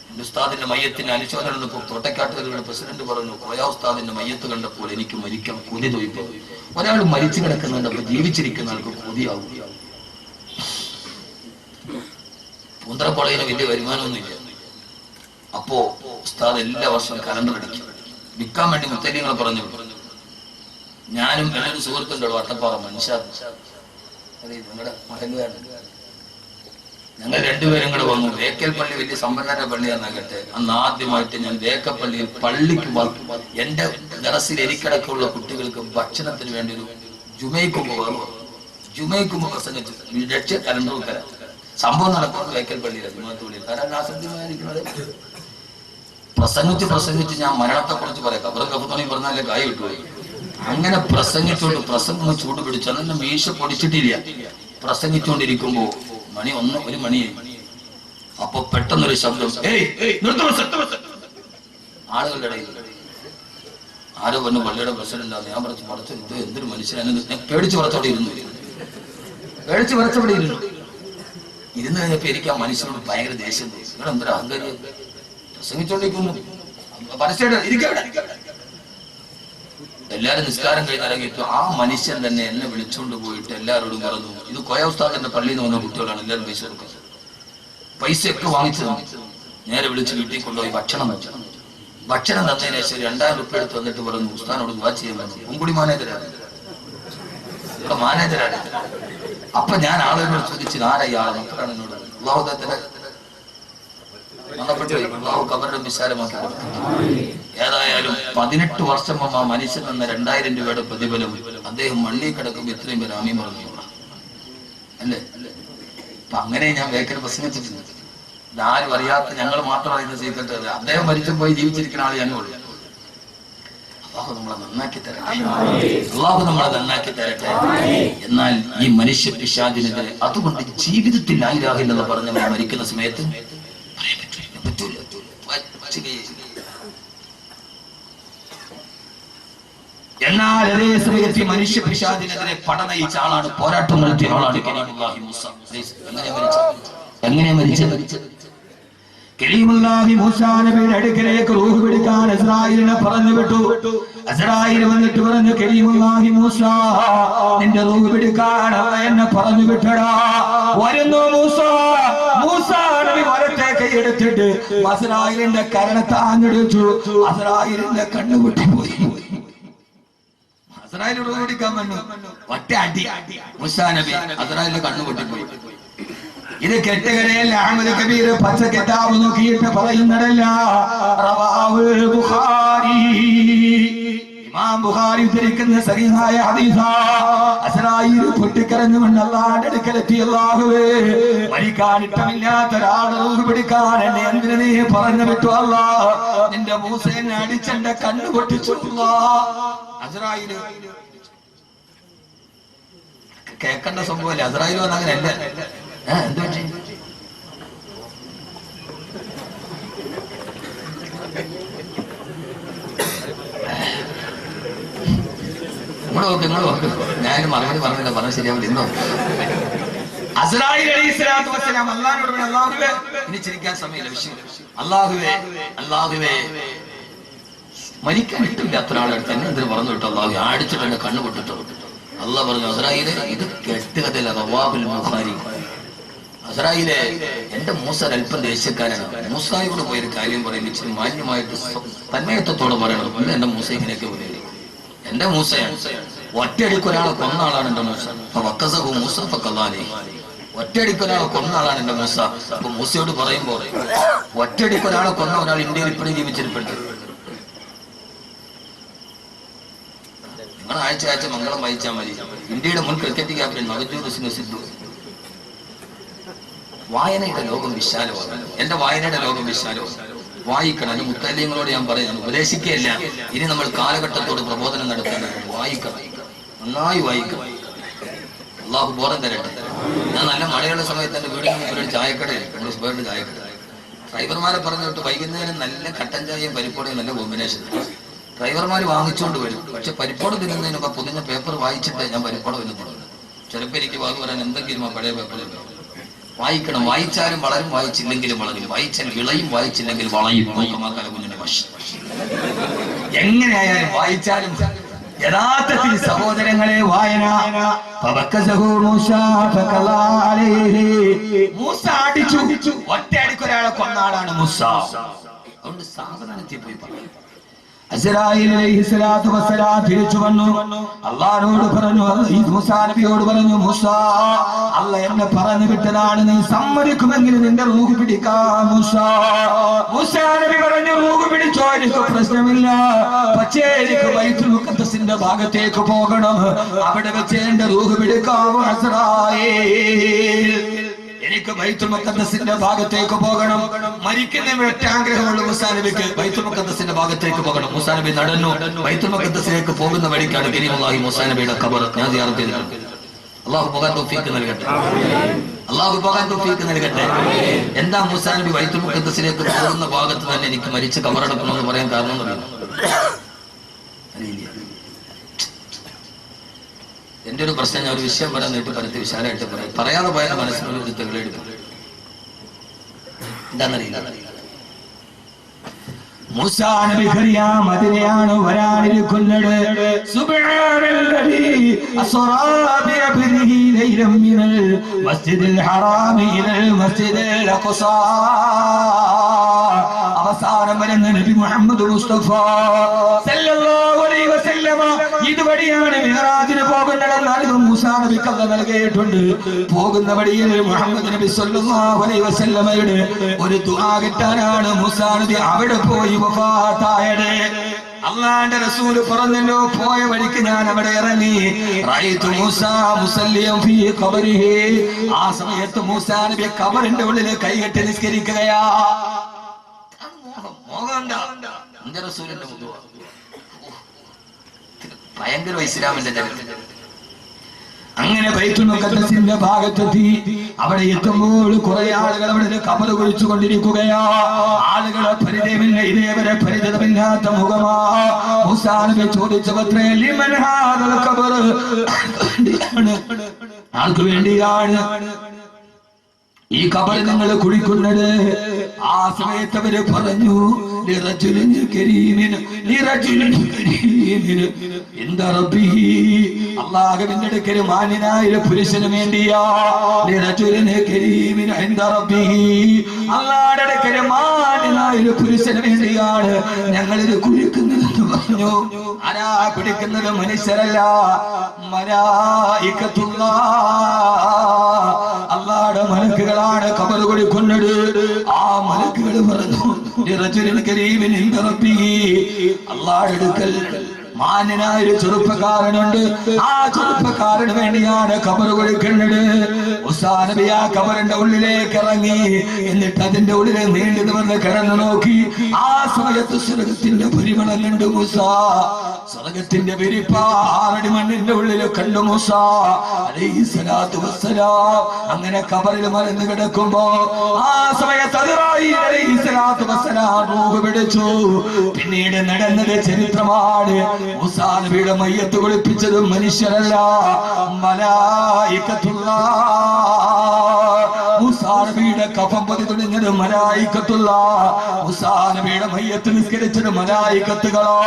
എന്റെ ഉസ്താദിന്റെ മയ്യത്തിന്റെ അനുശോചനം തോട്ടക്കാട്ടുകാരുടെ പ്രസിഡന്റ് പറഞ്ഞു, കോയ ഉസ്താദിന്റെ മയ്യത്ത് കണ്ടപ്പോൾ എനിക്ക് മരിക്കാൻ കൊതി തോന്നിപ്പോയി. ഒരാൾ മരിച്ചു കിടക്കുന്നുണ്ടപ്പോൾ ജീവിച്ചിരിക്കുന്ന ആൾക്ക് കൊതിയാവും. പൂന്തറ കോളേജിന് വലിയ വരുമാനമൊന്നുമില്ല. അപ്പോ ഉസ്താദ് എല്ലാ വർഷവും കലണ്ടർ അടിക്കും. വിൽക്കാൻ വേണ്ടി മുത്തലിങ്ങൾ പറഞ്ഞു. ഞാനും എന്നൊരു സുഹൃത്തുണ്ടോ വട്ടപ്പാറ മനുഷ്യാർ, നിങ്ങളുടെ മഹലുകാരൻ, ഞങ്ങൾ രണ്ടുപേരും കൂടെ വന്നു. വേക്കൽ പള്ളി വലിയ സമ്പന്നരുടെ പള്ളിയാന്നാകട്ടെ. അന്ന് ആദ്യമായിട്ട് ഞാൻ വേക്കപ്പള്ളിയിൽ പള്ളിക്ക് എന്റെ ദറസിൽ എനിക്കടക്കമുള്ള കുട്ടികൾക്ക് ഭക്ഷണത്തിന് വേണ്ടി ഒരു ജുമൈക്കുമ്പ് പ്രസംഗിച്ചു. ലക്ഷ്യ കലണ്ടർ വെക്കല സംഭവം നടക്കുന്നത് വേക്കൽ പള്ളിയിലെ ജുമാത്തുള്ളിൽ. കാരണം ആസക്തിമായിരിക്കുന്നത് പ്രസംഗിച്ച് ഞാൻ മരണത്തെ കുറിച്ച് പറയാം. കബറും കപ്പത്തോണി പറഞ്ഞാലേ കായ് കിട്ടുപോയി. അങ്ങനെ പ്രസംഗിച്ചോണ്ട് പ്രസംഗം ചൂട് പിടിച്ചു. അതൊന്നും മീശ പൊടിച്ചിട്ടില്ല. പ്രസംഗിച്ചുകൊണ്ടിരിക്കുമ്പോ ഒരു മണിയായി. അപ്പൊ പെട്ടെന്നൊരു ശബ്ദം, ആളുകളുടെ ഇടയിൽ ആരോ പറഞ്ഞു പള്ളിയുടെ പ്രസിഡന്റാണ്. ഞാൻ പറഞ്ഞു ഇത് എന്തൊരു മനുഷ്യനാണ്. ഞാൻ പേടിച്ച് പറച്ചവിടെ ഇരുന്നു. ഇരുന്ന് കഴിഞ്ഞപ്പോ എനിക്ക് ആ മനുഷ്യനോട് ഭയങ്കര ദേഷ്യം തോന്നി. ഇവിടെ എന്തൊരു അഹങ്കാരി പ്രസംഗിച്ചോണ്ടിരിക്കുന്നു, പരസ്യമായിട്ട് ഇരിക്കവിടെ. എല്ലാരും നിസ്കാരം കഴിഞ്ഞിറങ്ങിയിട്ടു ആ മനുഷ്യൻ തന്നെ എന്നെ വിളിച്ചുകൊണ്ട് പോയിട്ട് എല്ലാവരോടും പറഞ്ഞു, ഇത് കോയ ഉസ്താദിന്റെ പള്ളിയിൽ നിന്ന് വന്ന കുട്ടികളാണ്, എല്ലാവരും പൈസ കൊടുക്കുന്നത്. പൈസയൊക്കെ വാങ്ങിച്ചു നേരെ വിളിച്ച് വീട്ടിൽ കൊണ്ടുപോയി ഭക്ഷണം വെച്ചു. ഭക്ഷണം തന്നതിന് ശേഷം 2000 രൂപ എടുത്ത് വന്നിട്ട് പറഞ്ഞു, ഉസ്താദിനോട് ദുആ ചെയ്യാൻ പറഞ്ഞു. മുൻകൂടി മാനേജരാണ്, ഇവിടെ മാനേജരാണ്. അപ്പൊ ഞാൻ ആളുകളോട് ചോദിച്ചത് ആരാ ഇയാളെ മക്കളാണ് എന്നോട്. അള്ളാഹു കബറിടം വിശാലമാക്കി കൊടുത്തു. ഏതായാലും 18 വർഷം മുമ്പ് ആ മനുഷ്യൻ തന്ന 2000 രൂപയുടെ പ്രതിഫലം അദ്ദേഹം മണ്ണിൽ കിടക്കുമ്പോൾ ഇത്രയും പേര് ആമീൻ പറഞ്ഞു അല്ലേ. അപ്പൊ അങ്ങനെ ഞാൻ വേക്കൽ പ്രസംഗിച്ചിട്ടുണ്ട്. ഇതാരും അറിയാത്ത ഞങ്ങൾ മാത്രം അറിയുന്ന സീക്രട്ട്. അദ്ദേഹം മരിച്ചു പോയി ജീവിച്ചിരിക്കുന്ന ആൾ ഞങ്ങളുള്ളൂ. അള്ളാഹു നമ്മളെ നന്നാക്കി തരട്ടെ, അള്ളാഹു നമ്മളെ നന്നാക്കി തരട്ടെ. എന്നാൽ ഈ മനുഷ്യ പിശാചിനെതിരെ അതുകൊണ്ട് ജീവിതത്തിൽ ലാ ഇലാഹ ഇല്ലല്ലാഹ് പറഞ്ഞ മരിക്കുന്ന സമയത്ത് പറയാൻ പറ്റൂല. എന്നാൽ അതേ സമയത്ത് മനുഷ്യ പിശാചിനെതിരെ പടനയിച്ച ആളാണ്, പോരാട്ടം നടത്തിയ ആളാണ് കരീമുല്ലാഹി മൂസ. എങ്ങനെ മരിച്ചത്? കരീമുല്ലാഹി മൂസാ നബിയുടെ അടുക്കലേക്ക് റൂഹ് പിടിക്കാൻ അസ്രായീലിനെ പറഞ്ഞു വിട്ടു. അസ്രായീൽ വന്നിട്ട് പറഞ്ഞു, കരീമുല്ലാഹി മൂസാ, നിന്റെ റൂഹ് പിടിക്കാൻ എന്നെ പറഞ്ഞു വിട്ടടാ. വരുന്നു മൂസാ. മൂസാ നബി വലത്തെ കൈ എടുത്തിട്ട് അസ്രായീലിന്റെ കരണത്താഞ്ഞെടുത്തു. അസ്രായീലിന്റെ കണ്ണു പൊട്ടിപ്പോയി. അസ്രായീൽ റൂഹ് പിടിക്കാൻ വന്നു, ഒറ്റ അടി മൂസാ നബി അസ്രായീലിന്റെ കണ്ണു പൊട്ടിപ്പോയി. ഇത് കെട്ടുകടയിൽ അഹ്മദ് കബീർ പച്ച കിതാബ് നോക്കിയിട്ട് പറയുന്നതല്ല, റവാഹുൽ ബുഖാരി, ഇമാം ബുഖാരി ഉദ്ധരിക്കുന്ന സഹീഹായ ഹദീസാ. അസ്രായീൽ പൊട്ടിക്കരഞ്ഞുകൊണ്ട് അല്ലാഹുവിന്റെ അടുക്കലെത്തി, അല്ലാഹുവേ, മരിക്കാൻ ഇഷ്ടമില്ലാത്ത ഒരാളുടെ റൂഹ് പിടിക്കാൻ എന്നെ എന്തിനു നീ പറഞ്ഞു വിട്ടു അല്ലാഹ്? നിന്റെ മൂസേനെ അടിച്ചെന്റെ കണ്ണ് പൊട്ടിച്ചു അല്ലാഹ്. അസ്രായീൽ കേൾക്കേണ്ട സംഭവമല്ലേ, അസ്രായീൽ വന്ന അങ്ങനെയല്ല. എന്ത് പറ്റി? ഞാൻ മറുപടി പറഞ്ഞില്ല, പറഞ്ഞ ശരിയാവില്ല. ഇന്നോ അസ്രായീൽ അലൈഹിസ്സലാത്തു വസ്സലാം അല്ലാഹുവോട് പറഞ്ഞു, അല്ലാഹുവേ, ഇനി ചിരിക്കാൻ സമയമില്ല, വിഷയം. അല്ലാഹുവേ, അല്ലാഹുവേ, മരിക്കാൻ ഇഷ്ടമില്ലാത്ത ഒരാളെടുത്ത് എന്നെ എന്തിനു പറഞ്ഞു വിട്ടു അല്ലാഹു? അടിച്ചിട്ട് എന്നെ കണ്ണു പൊട്ടിട്ടു. അല്ലാഹു പറഞ്ഞു, അസ്രായീലേ, ഇത് കെട്ടുകഥയില്ല, റവാഹുൽ ബുഖാരി. അസ്രായീലേ, എന്റെ മൂസ അല്പം ദേഷ്യക്കാരനാണ്. മൂസായോട് പോയൊരു കാര്യം പറയുന്നത് ഇച്ചിരി മാന്യമായിട്ട് തന്മയത്വത്തോടെ പറയണം. അല്ല, എന്റെ മൂസ ഇങ്ങനെയൊക്കെ പറയും. എന്റെ മൂസയാണ്, ഒറ്റയടിക്ക് ഒരാളെ കൊന്ന ആളാണ് എന്റെ മൂസ. വക്കസഹു മൂസ ഫഖദാനി, ഒറ്റയടിക്ക് ഒരാളെ കൊന്ന ആളാണ് എന്റെ മൂസ. അപ്പൊ മൂസയോട് പറയുമ്പോ, ഒറ്റയടിക്ക് ഒരാളെ കൊന്ന ഒരാൾ ഇന്ത്യയിൽ ഇപ്പോഴും ജീവിച്ചിരിപ്പുണ്ട്. നിങ്ങൾ ആഴ്ച മംഗളം വായിച്ചാൽ മതി. ഇന്ത്യയുടെ മുൻ ക്രിക്കറ്റ് ക്യാപ്റ്റൻ നവജോത് സിംഗ് സിദ്ധു. വായനയുടെ ലോകം വിശാലമാണ്. എന്റെ വായനയുടെ ലോകം വിശാലമാണ്. വായിക്കണം. എന്റെ മുത്തല്യങ്ങളോട് ഞാൻ പറയുന്നത് ഉപദേശിക്കുകയല്ല. ഇനി നമ്മൾ കാലഘട്ടത്തോട് പ്രബോധനം നടത്തേണ്ടത്. വായിക്കണം, നന്നായി വായിക്കണം. അള്ളാഹു ബോധം തരട്ടെ. ഞാൻ നല്ല മഴയുള്ള സമയത്ത് എന്റെ വീടിന് മുമ്പിൽ ഒരു ചായക്കടയിൽ, നമ്മുടെ സുബേറിന്റെ ചായക്കട, ഡ്രൈവർമാരെ പറഞ്ഞിട്ട് വൈകുന്നേരം നല്ല കട്ടൻ ചായയും പരിപ്പോടയും നല്ല കോമ്പിനേഷൻ. ഡ്രൈവർമാർ വാങ്ങിച്ചുകൊണ്ട് വരും. പക്ഷെ പരിപ്പോട് തിന്നുന്നതിനൊക്കെ പൊതിഞ്ഞ പേപ്പർ വായിച്ചിട്ട് ഞാൻ പരിപ്പോട തിന്നുന്നുണ്ട്. ചിലപ്പോൾ എനിക്ക് വാങ്ങി പറയാൻ എന്തെങ്കിലും ആ പഴയ പേപ്പറിൽ വായിക്കണം. വായിച്ചാലും വളരും, വായിച്ചില്ലെങ്കിലും വളരും. വായിച്ചാൽ വിളയും, വായിച്ചില്ലെങ്കിൽ വളയും. കുഞ്ഞിന്റെ ഭാഷ എങ്ങനെയായാലും വായിച്ചാലും യഥാർത്ഥത്തിൽ സഹോദരങ്ങളെ വായന. മൂസ അടിച്ചു, ഒറ്റയടിക്ക് ഒരാളെ കൊന്ന ആളാണ് മൂസ. അതുകൊണ്ട് സാവധാനത്തിൽ പോയി പറയും. അസ്രായീൽ അലൈഹിസ്സലാത്തു വസ്സലാം തിരിച്ചു വന്നു. അല്ലാഹുവോട് പറഞ്ഞു, മൂസാ നബിയോട് പറഞ്ഞു, മൂസാ, അല്ലാഹ് എന്നെ പറഞ്ഞു വിട്ടതാണ്, നീ സമ്മതിക്കുമെങ്കിൽ നിന്റെ റൂഹ് പിടിക്കാം മൂസാ. മൂസാ നബി പറഞ്ഞു, റൂഹ് പിടിച്ചോ, എനിക്ക് പ്രശ്നമില്ല. പക്ഷേ എനിക്ക് ബൈത്തുൽ മുഖദ്ദസിന്റെ ഭാഗത്തേക്ക് പോകണം. അവിടെ വെച്ച് എന്റെ റൂഹ് പിടിക്കാം അസ്രായീൽ. എനിക്ക് ബൈത്തുൽ മുഖദ്ദസിന്റെ ഭാഗത്തേക്ക് പോകണം. മരിക്കുന്ന ഒറ്റ ആഗ്രഹമുള്ള മൂസാ നബിക്ക് ബൈത്തുൽ മുഖദ്ദസിന്റെ ഭാഗത്തേക്ക് പോകണം. മൂസാ നബി നടന്നു. ബൈത്തുൽ മുഖദ്ദസിലേക്ക് പോകുന്ന വഴിക്കാണ് കരീമുല്ലാഹി മൂസാ നബിയുടെ ഖബർ. ഞാൻ സിയാറത്ത് ചെയ്തിട്ടുണ്ട്. അല്ലാഹു പോകാൻ തൗഫീഖ് നൽകട്ടെ, അല്ലാഹു പോകാൻ തൗഫീഖ് നൽകട്ടെ. എന്താ മൂസാ നബി ബൈത്തുൽ മുഖദ്ദസിലേക്ക് പോകുന്ന ഭാഗത്ത് തന്നെ എനിക്ക് മരിച്ച് ഖബറടക്കണമെന്ന് പറയാൻ കാരണം അറിയില്ല. എന്റെ ഒരു പ്രശ്നം, ഞാൻ ഒരു വിഷയം പറയാൻ നീട്ടി പരത്തി വിശാലമായിട്ട് പറയാം. പറയാതെ പോയാൽ മനസ്സിനൊരു തെളിവെടുക്കും. എന്താണെന്നറിയില്ല. മൂസാ നബിക്കറിയാം അതിനെയാണ് വരാനിരിക്കുന്നത്. സുബ്ഹാനല്ലദീ അസ്റാ ബിഅബ്ദിഹി ലൈലൻ മിനൽ മസ്ജിദിൽ ഹറാമി ഇലൽ മസ്ജിദിൽ അഖ്സാ. അവസാനം വരുന്ന നബി മുഹമ്മദ് മുസ്തഫ സല്ലല്ലാഹു അലൈഹി വസല്ലമ ഇതുവഴിയാണ് മിഅ്റാജിന് പോകുന്നതെന്ന് അറിവ് മൂസാ നബിക്ക് അല്ലാഹു നൽകിയിട്ടുണ്ട്. പോകുന്ന വഴിയിൽ മുഹമ്മദ് നബി സല്ലല്ലാഹു അലൈഹി വസല്ലമയുടെ ഒരു ദുആ കിട്ടാനാണ് മൂസാ നബി അവിടെ പോയി വഫാത്തായത്. അല്ലാഹുവിന്റെ റസൂല് പറഞ്ഞല്ലോ, പോയ വഴിക്ക് ഞാൻ അവിടെ ഇറങ്ങി. റഅയ്തു മൂസാ മുസല്ലിയൻ ഫീ ഖബരിഹി. ആ സമയത്ത് മൂസാ നബി ഖബറിന്റെ ഉള്ളിൽ കൈകെട്ടി നിസ്കരിക്കുകയാ. ഭയങ്കര ഇസ്ലാമിന്റെ ചരിത്രം. അങ്ങനെ ബൈത്തുൽ മുഖദ്ദസിന്റെ ഭാഗത്തെത്തി. അവിടെ എത്തുമ്പോൾ കുറെ ആളുകൾ അവിടെ ഖബർ കുഴിച്ചു കൊണ്ടിരിക്കുകയാ. ആളുകളെ പരിചയമില്ല, ഇതേവരെ പരിചയമില്ലാത്ത മുഖമാ. മൂസാ നബി ചോദിച്ചത്രേ, ലിമൻ ഹാദൽ ഖബർ, ആർക്ക് വേണ്ടിയാണ് ഈ ഖബർ നിങ്ങൾ കുഴിക്കുന്നത്? ആ സമയത്ത് അവര് പറഞ്ഞു, അല്ലാഹുവിന്റെ അടുക്കൽ മാന്യനായ പുരുഷന് വേണ്ടിയാ. അല്ലാഹുവിന്റെ അടുക്കൽ മാന്യനായ പുരുഷന് വേണ്ടിയാണ് ഞങ്ങളിത് കുഴിക്കുന്നതെന്ന് പറഞ്ഞു. ആരാ കുടിക്കുന്നത്? മനുഷ്യരല്ല, അല്ലാഹുവിന്റെ മലക്കുകളാണ് ഖബർ കുഴിക്കുന്നത്. ആ മലക്കുകൾ പറഞ്ഞു, അല്ലാഹുവിന്റെ അടുക്കൽ മാന്യനായ ഒരു ചെറുപ്പക്കാരനുണ്ട്. ആ ചെറുപ്പക്കാരന് വേണ്ടിയാണ് ഖബർ കുഴിക്കുന്നത്. മൂസാ നബി ആ ഖബറിന്റെ ഉള്ളിലേക്ക് ഇറങ്ങി. എന്നിട്ട് അതിന്റെ ഉള്ളിൽ നീണ്ടു നിവർന്ന് കിടന്നു നോക്കി. ആ സമയത്ത് സ്വർഗത്തിന്റെ പരിമളമുണ്ട്. മൂസാ സ്വർഗത്തിന്റെ വിരിപ്പ 6 അടി മണ്ണിന്റെ ഉള്ളിൽ കണ്ടു മൂസാ അലൈഹിസ്സലാത്തു വസ്സലാം. അങ്ങനെ ഖബറിൽ മറന്നു കിടക്കുമ്പോ ആ സമയത്ത് അസ്റായീൽ അലൈഹിസ്സലാത്തു വസ്സലാം റൂഹ് പിടിച്ചു. പിന്നീട് നടന്നത് ചരിത്രമാണ്. മൂസാ നബിയുടെ മയ്യത്ത് കുളിപ്പിച്ചത് മനുഷ്യരല്ല, മലായികത്തുല്ലാഹ്. മൂസാ നബിയുടെ കഫൻ പൊതി തുണിഞ്ഞത് മലായികത്തുല്ലാഹ്. മൂസാ നബിയുടെ മയ്യത്ത് നിസ്കരിച്ചത് മലായികത്തുകളോ.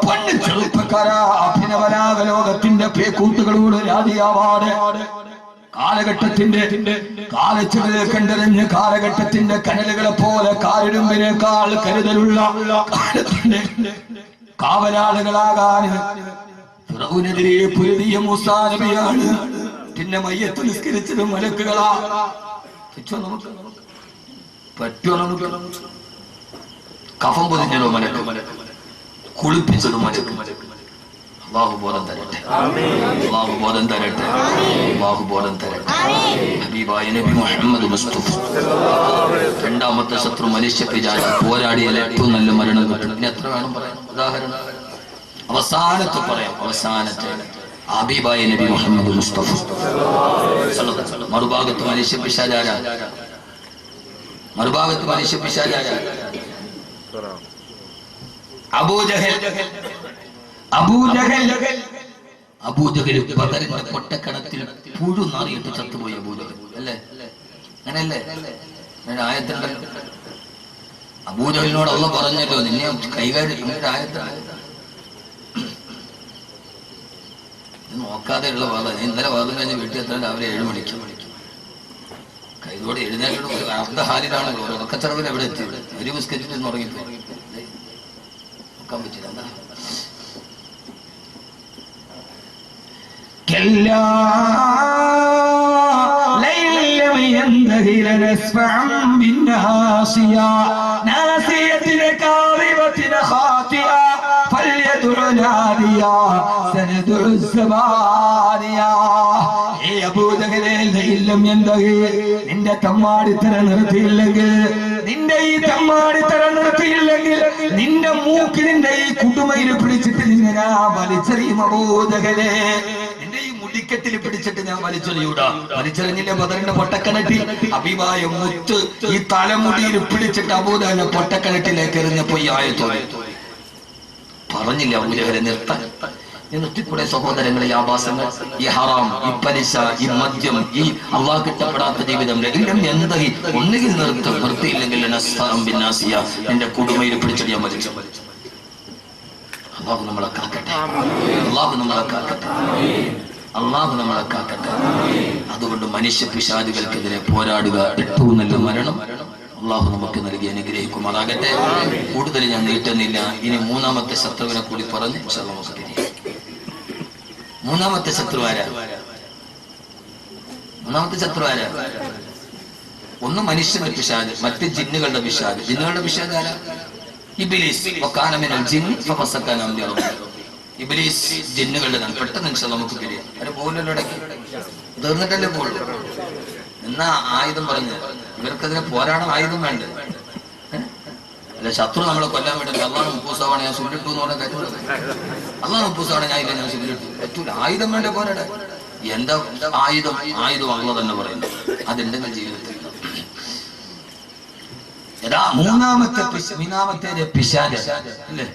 പണ്ട് ചെറുപ്പക്കാരാ, അഭിനവരാഗ ലോകത്തിന്റെ പേക്കൂട്ടുകളോട് രാജിയാവാതെ കാലഘട്ടത്തിന്റെ കാലച്ചുകളിൽ കണ്ടെറിഞ്ഞ് കാലഘട്ടത്തിന്റെ കനലുകളെ പോലെ കാലിടുമ്പിനേക്കാൾ കരുതലുള്ള കാലത്തിന്റെ കാവലാളുകളാകാൻ ഫിറഔനെതിരെ പൊരുതിയ മൂസാ നബിയാണ്. പിന്നെ മയ്യത്ത് നിസ്കരിച്ചത് മലക്കുകളാ. പറ്റുമോ നമുക്ക്? കഫം പൊതിഞ്ഞതോ മലക്ക്, കുളിപ്പിച്ചത് മലക്ക്. അല്ലാഹു ബോധം തരട്ടെ, അല്ലാഹു ബോധം തരട്ടെ, അല്ലാഹു ബോധം തരട്ടെ. ഹബീബായ നബി മുഹമ്മദ് മുസ്തഫ. രണ്ടാമത്തെ ശത്രു മനുഷ്യ പിശാച്. പോരാടിയാൽ ഏറ്റവും നല്ല മരണം കിട്ടും. ഇനി എത്ര വേണം പറയാം? ഉദാഹരണം അവസാനത്തെ പറയാം. അവസാനത്തെ ഹബീബായ നബി മുഹമ്മദ് മുസ്തഫ. മറുഭാഗത്ത് മനുഷ്യ പിശാചാര, മറുഭാഗത്ത് മനുഷ്യ പിശാചാര. അബൂജഹൽ ബദറിന്റെ പൊട്ടക്കണത്തിൽ പുഴു നാറിയിട്ട് ചത്തുപോയി അബൂജഹൽ. അല്ലേ? അങ്ങനെയല്ലേ? ആയത്തുണ്ടല്ലോ, അബൂജഹലിനോട് അള്ളാഹ് പറഞ്ഞല്ലോ, നിന്നെ കൈകാര്യം ആയത്താണ്. നോക്കാതെയുള്ള വാദം. ഇന്നലെ വാദം കഴിഞ്ഞ് വീട്ടിൽ എത്താൻ രാവിലെ 7 മണിക്ക്. കൈതോടെ എഴുന്നേറ്റ് അർദ്ധഹാലിലാണ്. ഉറക്കച്ചറവിൽ എവിടെ എത്തി? ഒരു ബിസ്കറ്റിൽ ഉറങ്ങിപ്പോയി. നോക്കാൻ പറ്റില്ല. എന്താ كلا لم ينتهي لنسفعا بالناصية ناصية كاذبة خاطئة فليدع ناديا سندع الزبانية. നിന്റെ തമ്മാടിത്തരം നിർത്തിയില്ലെങ്കിൽ, നിന്റെ ഈ തമ്മാടിത്തരം നിർത്തിയില്ലെങ്കിൽ നിന്റെ മൂക്കിന്റെ ഈ കുടുമയിൽ പിടിച്ചിട്ട് നിന്നെ വലിച്ചെറിയും അബൂജഹലേ. നിന്റെ ഈ മുടിക്കെട്ടിൽ പിടിച്ചിട്ട് ഞാൻ വലിച്ചെറിയൂടാ. വലിച്ചെറിഞ്ഞില്ലേ ബദറിന്റെ പൊട്ടക്കിണറ്റിൽ? ഹബീബായ മുത്ത് ഈ തലമുടിയിൽ പിടിച്ചിട്ട് അബൂജഹലിനെ പൊട്ടക്കിണറ്റിലേക്ക് എറിഞ്ഞപ്പോ ഈ ആയത്തോടെ പറഞ്ഞില്ല അബൂജഹലെ നിർത്താൻ. നിർത്തിക്കൂടെ സഹോദരങ്ങളെ? ഈ ആഭാസങ്ങൾ, ഈ ഹറാം, ഈ പലിശ, ഈ മദ്യം, ഈ അള്ളാഹ് കിട്ടപ്പെടാത്ത ജീവിതം എല്ലാം എന്തായി? ഒന്നുകിൽ നിർത്തിയില്ലെങ്കിൽ എന്റെ കുടുംബയിൽ പിടിച്ചടി ഞാൻ മരിച്ചു. അള്ളാഹു നമ്മളെ കാക്കട്ടെ, അള്ളാഹു നമ്മളെ കാക്കട്ടെ, അള്ളാഹു നമ്മളെ കാക്കട്ടെ. അതുകൊണ്ട് മനുഷ്യ പിശാചുകൾക്കെതിരെ പോരാടുക ഏറ്റവും നല്ല മരണം അള്ളാഹു നമുക്ക് നൽകി അനുഗ്രഹിക്കുമാറാകട്ടെ. കൂടുതൽ ഞാൻ നീട്ടുന്നില്ല. ഇനി മൂന്നാമത്തെ ശത്രുവിനെ കൂടി പറഞ്ഞ് മൂന്നാമത്തെ ശത്രു ആരാ? മൂന്നാമത്തെ ശത്രു ആരാ? ഒന്ന് മനുഷ്യന്റെ പിശാച്, മറ്റ് ജിന്നുകളുടെ പിശാച്. ജിന്നുകളുടെ പിശാച് ആരാ? ഇബ്ലീസ്. ഇബ്ലീസ് ജിന്നുകളുടെ. പെട്ടെന്ന് നമുക്ക് തിരിയാം. അത് പോലല്ലോ ഇടയ്ക്ക് തീർന്നിട്ടല്ലേ പോളൂ. എന്നാ ആയുധം പറഞ്ഞ് ഇവർക്കെതിരെ പോരാടാൻ ആയുധം വേണ്ട. അല്ല, ശത്രു നമ്മളെ കൊല്ലാൻ വേണ്ടി അള്ളാഹ് 30 ദിവസമാണ് ഞാൻ സുല്ലിട്ടു എന്ന് പറഞ്ഞാൽ പറ്റൂല. അള്ളാഹ് 30 ദിവസമാണ് ഞാൻ ഇല്ല ഞാൻ സുല്ലിട്ടു പറ്റൂല. ആയുധം വേണ്ട പോരാടാൻ. എന്താ ആയുധം? ആയുധം അള്ളാഹ് തന്നെ പറയുന്നു. അതെന്റെ ജീവിതത്തിൽ മൂന്നാമത്തെ പിശാച് അല്ലേ?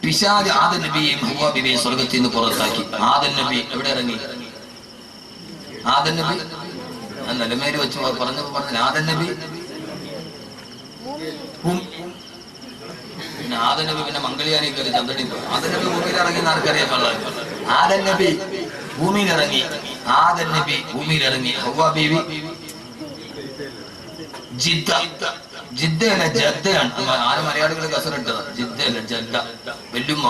പിശാച് ആദം നബിയെയും ഹവ്വാ ബീവിയെയും സ്വർഗത്തിൽ നിന്ന് പുറത്താക്കി. ആദം നബി എവിടെ ഇറങ്ങി? ആദം നബി നിലമേല് വെച്ച് പറഞ്ഞപ്പോ ആദം നബി പിന്നെ ആദം നബി പിന്നെ മംഗളിയാനി കയറി ചന്ദ്രനി പോയി. ആദം നബി ഭൂമിയിൽ ഇറങ്ങി ആർക്കറിയാൻ പാടില്ല. ആദം നബി ഭൂമിയിൽ ഇറങ്ങി. ആദം നബി ഭൂമിയിൽ ഇറങ്ങി. ഹവ്വാ ബീവി ജിദ്ദയല്ല ജദ്ദയാണ്. ആര് മലയാളികൾ കസറിട്ടത്? ജിദ്ദയല്ല ജദ്ദ. വെല്ലുമ്മ.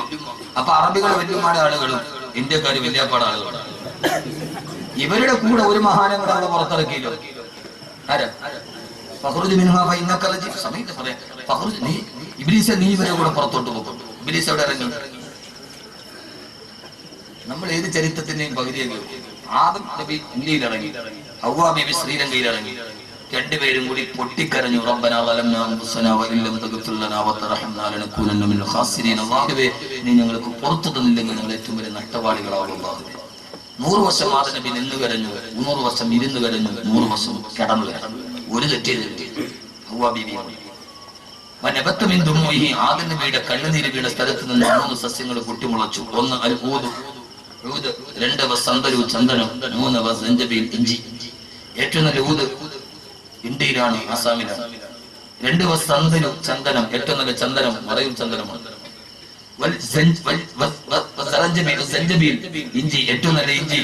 അപ്പൊ അറബികൾ വെല്ലുമ്മാടെ ആളുകളും ഇന്ത്യക്കാര് വല്യാപ്പാട് ആളുകളും. ഇവരുടെ കൂടെ ഒരു മഹാനം കൂടെ അവിടെ പുറത്തിറക്കിയല്ലോ. ആരാ? സമയത്ത് പറയാം. ഇബ്ലീസെ നീ ഇവരെ കൂടെ പുറത്തോട്ട് പോകും. ഇബ്ലീസ് എവിടെ ഇറങ്ങി? നമ്മൾ ഏത് ചരിത്രത്തിന്റെയും പകുതിയൊക്കെ. ആദം നബി ഇന്ത്യയിൽ ഇറങ്ങി, ഹവ്വാ ബീവി ശ്രീലങ്കയിൽ ഇറങ്ങി. രണ്ടുപേരും കൂടി പൊട്ടിക്കരഞ്ഞു. റബ്ബനാ വലംനാ അൻഫുസനാ വഇല്ലം തഗ്ഫിർ ലനാ വതർഹംനാ ലനകൂനന്ന മിനൽ ഖാസിരീൻ. അല്ലാഹുവേ, നീ ഞങ്ങൾക്ക് പുറത്തു തന്നില്ലെങ്കിൽ ഞങ്ങൾ ഏറ്റവും വലിയ നഷ്ടവാളികളാവും. അല്ലാഹുവേ, 100 വർഷം ആദം നബി നിന്ന് കരഞ്ഞു, 100 വർഷം ഇരുന്ന് കരഞ്ഞു, 100 വർഷം കിടന്നു കരഞ്ഞു. ഒരു തെറ്റ് ഹവ്വാ ബീവി ആദം നബിയുടെ കണ്ണുനീര് വീണ സ്ഥലത്ത് നിന്ന് 3 സസ്യങ്ങൾ പൊട്ടിമുളച്ചു. 1 അൽഊദ്, 2 വസന്തരു ചന്ദനം, 3 വസഞ്ചബീൽ ഇഞ്ചി. ഏറ്റവും നല്ല ഊദ് ഇന്ത്യയിലാണ്, ആസാമിലാണ്. 2 വസന്തരു ചന്ദനം, ഏറ്റവും നല്ല ചന്ദനം മറയൂർ ചന്ദനമാണ്. ഇഞ്ചി, ഏറ്റവും നല്ല ഇഞ്ചി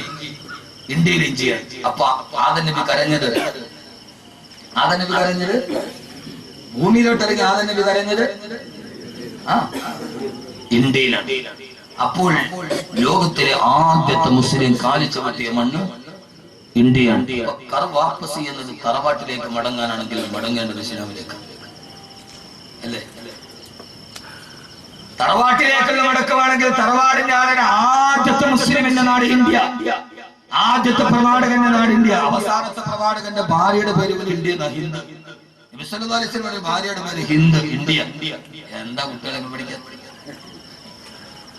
ഇന്ത്യയിൽ ഇഞ്ചിയാണ്. അപ്പൊ ആദം നബി കരഞ്ഞത് ഭൂമിയിലോട്ട് ഇറങ്ങി ആദം നബി കരഞ്ഞത് ഇന്ത്യയിലാണ്. അപ്പോൾ ലോകത്തിലെ ആദ്യത്തെ മുസ്ലിം കാലിച്ചു പറ്റിയ മണ്ണ് ഇന്ത്യയാണ്. വാപ്പസി എന്നത് തറവാട്ടിലേക്ക് മടങ്ങാനാണെങ്കിൽ മടങ്ങേണ്ടത് ഇസ്ലാമിലേക്ക് അല്ലേ? തറവാട്ടിലേക്കുള്ള മടക്കമാണെങ്കിൽ തറവാടിന്റെ ആളുടെ ആദ്യത്തെ മുസ്ലിമിന്റെ നാട് ഇന്ത്യ, ആദ്യത്തെ പ്രവാചകന്റെ നാട് ഇന്ത്യ. അവസാനത്തെ പ്രവാചകന്റെ ഭാര്യയുടെ പേര് ഇന്ത്യ, ഹിന്ദ്. നബി സല്ലല്ലാഹു അലൈഹി വസല്ലം ഭാര്യയുടെ പേര് ഹിന്ദ്, ഇന്ത്യ. എന്താ കുട്ടികളെ പഠിക്കാൻ?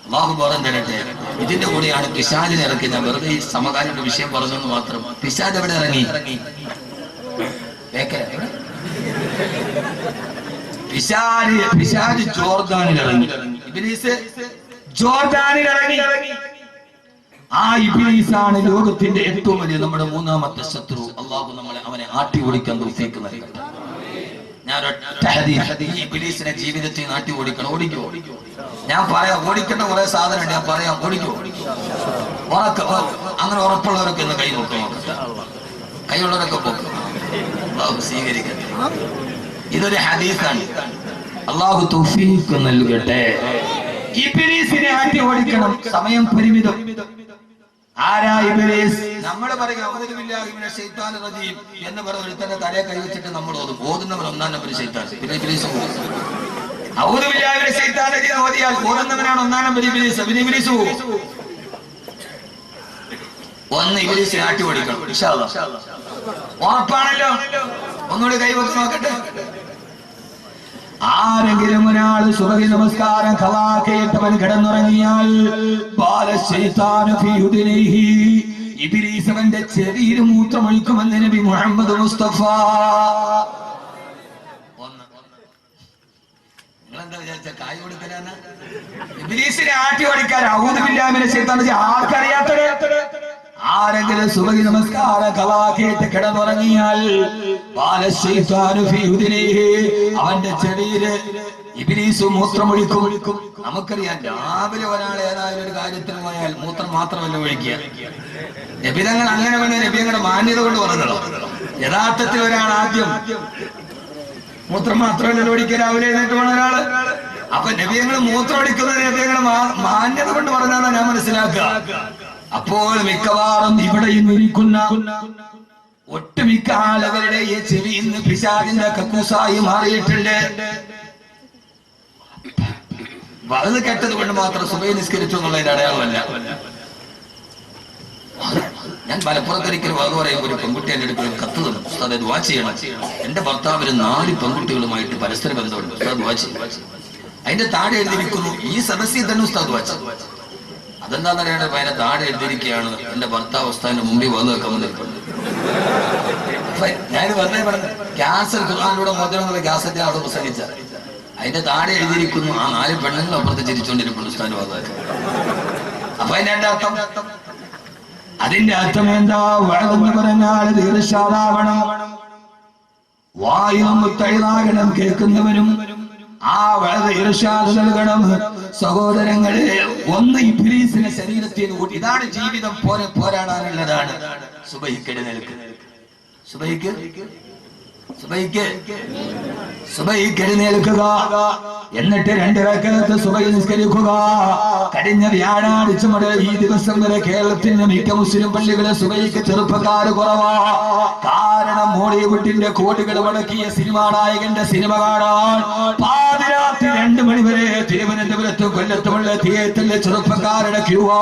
അല്ലാഹു ബോധം തരട്ടെ. ഇതിന്റെ കൂടെയാണ് പിശാചിനെ ഇറക്കി. ഞാൻ വെറുതെ ഈ സമകാലിക വിഷയം പറഞ്ഞെന്ന് മാത്രം. പിശാച് എവിടെ ഇറങ്ങി? പിശാച് ജോർദാനിൽ ഇറങ്ങി. ഇബ്ലീസ് ജോർദാനിൽ ഇറങ്ങി. ആ ഇബ്ലീസാണ് ലോകത്തിന്റെ ഏറ്റവും വലിയ നമ്മുടെ മൂന്നാമത്തെ ശത്രു. അല്ലാഹു അവനെ ആട്ടി ഓടിക്കാൻ തൗഫീഖ് നൽകട്ടെ. ഞാൻ ഇബ്ലീസിനെ ജീവിതത്തിൽ നാട്ടി ഓടിക്കണം. ഓടിക്കോ? ഞാൻ പറയാം, ഓടിക്കേണ്ട കുറെ സാധനം ഞാൻ പറയാം. ഓടിക്കോ? അങ്ങനെ ഉറപ്പുള്ളവരൊക്കെ ഒന്ന് കൈ നോക്കണം. കൈയുള്ളവരൊക്കെ പോക്കും. അല്ലാഹു സ്വീകരിക്കട്ടെ. ഇതൊരു ഹദീസാണ്. അല്ലാഹു തൗഫീഖ് നൽകട്ടെ. ഇബ്ലീസിനെ ആട്ടി ഓടിക്കണം. സമയം പരിമിതം. ആരാ ഇബ്ലീസ്? നമ്മൾ പറയുക ഔദു ബില്ലാഹി മിനശ് ശൈത്താനിർ റജീം എന്ന് പറഞ്ഞ ഒരുത്തന്റെ തലയെ കൈവച്ചിട്ട് നമ്മൾ ഓതുന്നവർ 1-ാം നമ്പർ ശൈത്താൻ. പിന്നെ ഇബ്ലീസ് ഔദു ബില്ലാഹി മിനശ് ശൈത്താനിർ റജീം ഓതിയാൽ ഓതുന്നവനാണ് 1-ാം നമ്പർ ഇബ്ലീസ്. പിന്നെ ഇബ്ലീസ് ഒന്ന് ഇബ്ലീസിനെ ആട്ടി ഓടിക്കണം. ഇൻഷാ അല്ലാഹ് ഉറപ്പാണല്ലോ. ഒന്നുകൂടി കൈവച്ച് നോക്കട്ടെ. ആരെങ്കിലും ഒരാൾ സുബഹി നമസ്കാരം ഖളാഖിട്ടവൻ കിടന്നുറങ്ങിയാൽ ഇബ്ലീസ് അവന്റെ ചെവിയിൽ മൂത്രമൊഴിക്കുമെന്ന് നബി മുഹമ്മദ് മുസ്തഫ. നിങ്ങളെന്താ വിചാരിച്ച കായ് കൊടുക്കലാന്ന്? ഇബ്ലീസിനെ ആട്ടി ഓടിക്കാൻ ഔദു ബില്ലാഹിമിനെ ശൈത്താൻ ആർക്കറിയാത്തത്? ആരെങ്കിലും സുബഹി നമസ്കാരം കളാക്കിയിട്ട് കിടന്നുറങ്ങിയാൽ അവന്റെ ചെവിയില് ഇബ്ലീസ് മൂത്രമൊഴിക്കും. നമുക്കറിയാം, രാവിലെ ഒരാൾ ഏതായാലും ഒരു കാര്യത്തിന് പോയാൽ മൂത്രം മാത്രമല്ല ഒഴിക്കുക. നബിതങ്ങൾ അങ്ങനെ വേണ്ട നബിയങ്ങളുടെ മാന്യത കൊണ്ട് പറഞ്ഞല്ലോ. യഥാർത്ഥത്തിൽ ഒരാൾ ആദ്യം മൂത്രം മാത്രമല്ല ഒഴിക്കുക, രാവിലെ എഴുന്നേറ്റ് പോണ ഒരാള്. അപ്പൊ നബിയങ്ങൾ മൂത്രം ഒഴിക്കുന്നത് നബിയങ്ങളുടെ മാന്യത കൊണ്ട് പറഞ്ഞാൽ ഞാൻ മനസ്സിലാക്കുക. അപ്പോൾ മിക്കവാറും ഇവിടെ ഇരിക്കുന്ന ഒട്ടുമിക്ക ആളുകളുടെ ഈ ചെവി ഇന്ന് പിശാചിന്റെ കക്കൂസായി മാറിയിട്ടുണ്ട്. വലത് കെട്ടത് കൊണ്ട് മാത്രം സുബഹി നിസ്കരിച്ചു എന്നുള്ളതിന്റെ അടയാളമല്ല. ഞാൻ മലപ്പുറത്തൊരിക്കലും അത് പറയുമ്പോൾ ഒരു പെൺകുട്ടി എന്റെ അടുത്ത് ഒരു കത്ത് തന്നു, ഉസ്താദ് ദുആ ചെയ്യണം, എന്റെ ഭർത്താവിന് 4 പെൺകുട്ടികളുമായിട്ട് പരസ്പര ബന്ധമുണ്ട്, ഉസ്താദ് ദുആ ചെയ്യും. അതിന്റെ താഴെ എഴുതിയിരിക്കുന്നു, ഈ സദസ്സിൽ തന്നെ ഉസ്താദ് ദുആ ചെയ്യും. അതെന്താന്ന് അറിയാണ്ട് അതിനെ താഴെ എഴുതിയിരിക്കുകയാണ്, എന്റെ ഭർത്താവ് ഉസ്താദിന്റെ മുമ്പിൽ വന്നു വെക്കാൻ വന്നിട്ടുണ്ട്. ഞാൻ വെറുതെ പറഞ്ഞു, ക്യാൻസർ ഖുർആനിലൂടെ മോചനം എന്നുള്ള ക്യാസറ്റ് അവിടെ പ്രസംഗിച്ച അതിന്റെ താഴെ എഴുതിയിരിക്കുന്നു, ആ 4 പെണ്ണുങ്ങൾ അപ്പുറത്ത് ചിരിച്ചുകൊണ്ടിരിക്കുന്നു ഉസ്താദിന്റെ വാദം. അപ്പൊ അതിന്റെ അർത്ഥം എന്താ? വഅദെന്ന് പറഞ്ഞാൽ ദീർഘാവണം, വായും മുത്തൈതാകണം, കേൾക്കുന്നവരും ആ വളരെ ഇർശാദ് നൽകണം. സഹോദരങ്ങളെ, ഒന്ന് ഇബ്ലീസിനെ ശരീരത്തിൽ കൂട്ടി. ഇതാണ് ജീവിതം പോലെ പോരാടാനുള്ളതാണ്. സുബഹിക്ക് എഴുന്നേൽക്കുക, സുബഹിക്ക് എഴുന്നേൽക്കുക, എന്നിട്ട് 2 റക്അത്ത് സുബഹി നിസ്കരിക്കുക. കഴിഞ്ഞ വ്യാഴാഴ്ച മുതൽ ഈ ദിവസം വരെ കേരളത്തിന്റെ മിക്ക മുസ്ലിം പള്ളികളിൽ സുബഹിക്ക് ചെറുപ്പക്കാർ കുറവാ. കാരണം മോളിവുഡിന്റെ കോടികൾ മുടക്കിയ സിനിമാ നായകന്റെ സിനിമ കാണാൻ പാതിരാത്രി 2 മണി വരെ തിരുവനന്തപുരത്തും കൊല്ലത്തുമുള്ള തിയേറ്ററിലെ ചെറുപ്പക്കാരുടെ ക്യൂവാ.